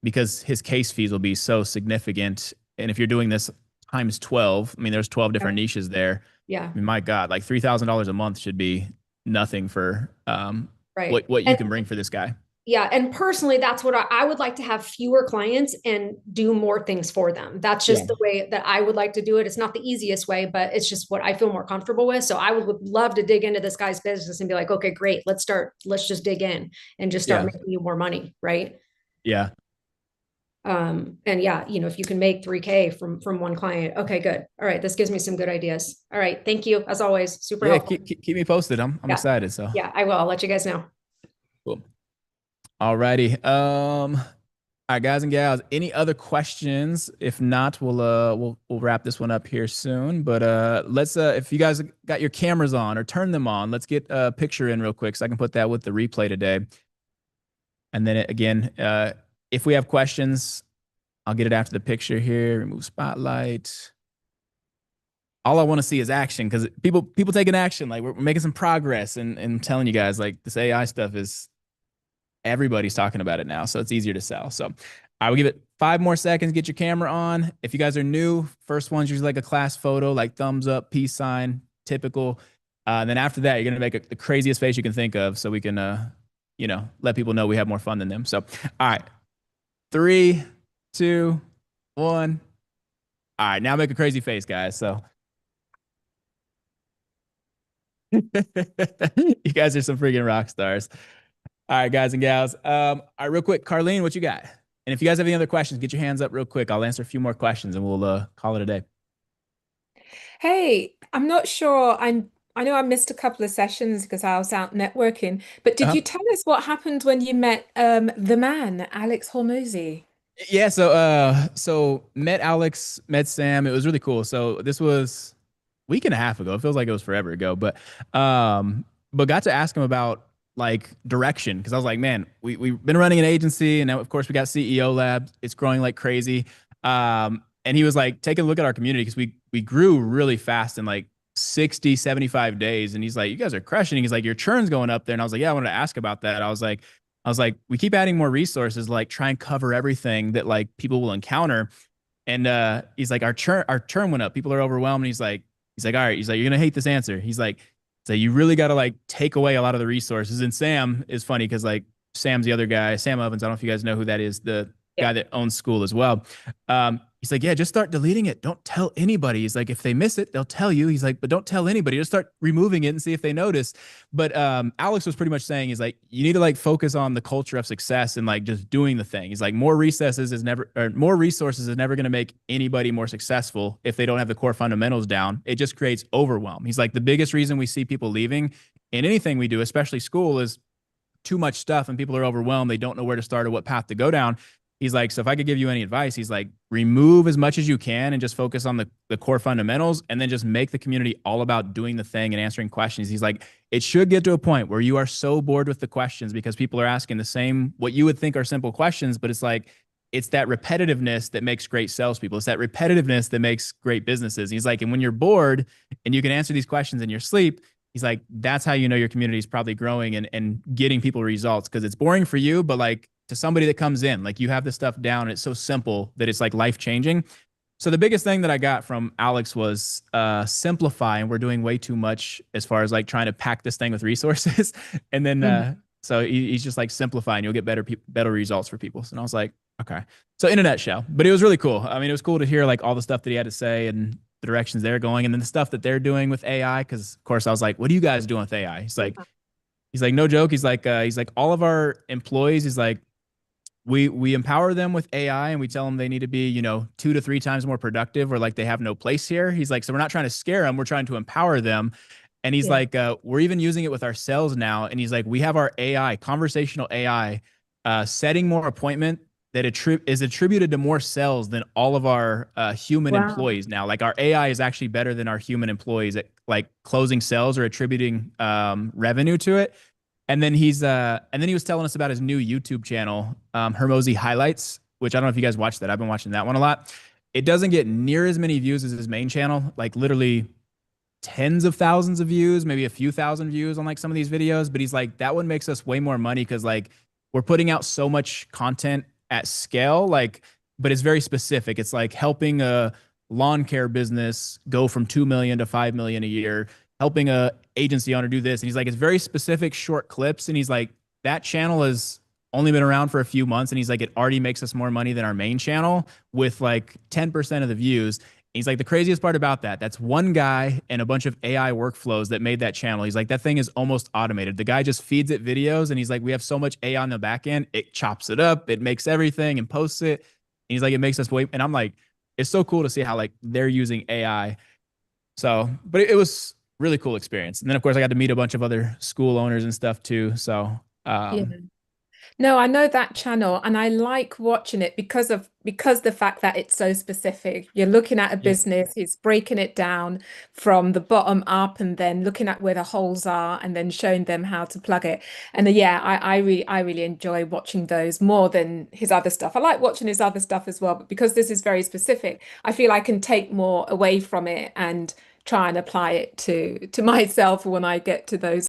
because his case fees will be so significant. And if you're doing this times 12, I mean, there's 12 different niches there. Yeah. I mean, my God, like $3,000 a month should be nothing for what you can bring for this guy. Yeah. And personally, that's what I would like to have fewer clients and do more things for them. That's just the way that I would like to do it. It's not the easiest way, but it's just what I feel more comfortable with. So I would love to dig into this guy's business and be like, okay, great. Let's just dig in and just start making you more money. Right. Yeah. And yeah, if you can make 3K from one client. Okay, good. All right. This gives me some good ideas. All right. Thank you. As always, super helpful. Keep me posted. I'm excited. So yeah, I will. I'll let you guys know. Cool. All righty. All right, guys and gals, any other questions? If not, we'll wrap this one up here soon. But let's if you guys got your cameras on or turn them on, let's get a picture in real quick so I can put that with the replay today. And then again, if we have questions, I'll get it after the picture here. Remove spotlight. All I want to see is action, because people taking action. Like we're making some progress, and I'm telling you guys, like this AI stuff is. Everybody's talking about it now, so it's easier to sell. So I will give it 5 more seconds, get your camera on. If you guys are new, first one's usually like a class photo, like thumbs up, peace sign, typical. And then after that, you're going to make the craziest face you can think of so we can, let people know we have more fun than them. So, all right, 3, 2, 1. All right, now make a crazy face, guys. So you guys are some freaking rock stars. All right, guys and gals. All right, real quick, Carlene, what you got? And if you guys have any other questions, get your hands up real quick. I'll answer a few more questions and we'll call it a day. Hey, I'm not sure. I know I missed a couple of sessions because I was out networking, but did you tell us what happened when you met the man, Alex Hormozi? Yeah, so met Alex, met Sam. It was really cool. So this was a week and a half ago. It feels like it was forever ago, but got to ask him about like direction because I was like, man, we've been running an agency and now of course we got CEO Lab. It's growing like crazy. And he was like, take a look at our community because we grew really fast in like 60, 75 days. And he's like, you guys are crushing. He's like, your churn's going up there. And I was like, yeah, I wanted to ask about that. I was like, we keep adding more resources, like try and cover everything that like people will encounter. And he's like, our churn went up. People are overwhelmed. And he's like, all right. He's like, you're gonna hate this answer. He's like, so you really got to like take away a lot of the resources. And Sam is funny because like Sam's the other guy, Sam Ovens. I don't know if you guys know who that is, the guy that owns Skool as well. He's like, yeah, just start deleting it. Don't tell anybody. He's like, if they miss it, they'll tell you. He's like, but don't tell anybody. Just start removing it and see if they notice. But Alex was pretty much saying, he's like, you need to like focus on the culture of success and like just doing the thing. He's like, more resources is never going to make anybody more successful if they don't have the core fundamentals down. It just creates overwhelm. He's like, the biggest reason we see people leaving in anything we do, especially school, is too much stuff and people are overwhelmed. They don't know where to start or what path to go down. He's like, so if I could give you any advice, he's like, remove as much as you can and just focus on the core fundamentals and then just make the community all about doing the thing and answering questions. He's like, it should get to a point where you are so bored with the questions because people are asking the same, what you would think are simple questions, but it's like, it's that repetitiveness that makes great salespeople. It's that repetitiveness that makes great businesses. He's like, and when you're bored and you can answer these questions in your sleep, he's like, that's how you know your community is probably growing and getting people results because it's boring for you, but like, to somebody that comes in, like you have this stuff down. And it's so simple that it's like life changing. So the biggest thing that I got from Alex was simplify. And we're doing way too much as far as like trying to pack this thing with resources. And then, so he's just like simplify and you'll get better results for people. So I was like, okay. So in a nutshell, but it was really cool. I mean, it was cool to hear like all the stuff that he had to say and the directions they're going and then the stuff that they're doing with AI. Cause of course I was like, what are you guys doing with AI? He's like, no joke. He's like all of our employees, he's like, we empower them with AI and we tell them they need to be, 2 to 3 times more productive or like they have no place here. He's like, so we're not trying to scare them. We're trying to empower them. And he's like, we're even using it with our sales now. And he's like, we have our AI, conversational AI, setting more appointment that is attributed to more sales than all of our human employees now. Like our AI is actually better than our human employees at like closing sales or attributing revenue to it. And then he was telling us about his new YouTube channel, Hormozi Highlights, which I don't know if you guys watched that. I've been watching that one a lot. It doesn't get near as many views as his main channel, like literally tens of thousands of views, maybe a few thousand views on like some of these videos. But he's like, that one makes us way more money because like we're putting out so much content at scale, like, but it's very specific. It's like helping a lawn care business go from 2 million to 5 million a year, helping a agency owner do this. And he's like, it's very specific short clips. And he's like, that channel has only been around for a few months. And he's like, it already makes us more money than our main channel with like 10% of the views. And he's like, the craziest part about that's one guy and a bunch of AI workflows that made that channel. He's like, that thing is almost automated. The guy just feeds it videos. And he's like, we have so much AI on the back end. It chops it up. It makes everything and posts it. And he's like, it makes us wait. And I'm like, it's so cool to see how like they're using AI. So, but it was really cool experience. And then of course I got to meet a bunch of other school owners and stuff too. So, No, I know that channel and I like watching it because the fact that it's so specific. You're looking at a business, he's breaking it down from the bottom up and then looking at where the holes are and then showing them how to plug it. And I really enjoy watching those more than his other stuff. I like watching his other stuff as well, but because this is very specific, I feel I can take more away from it and try and apply it to myself when I get to those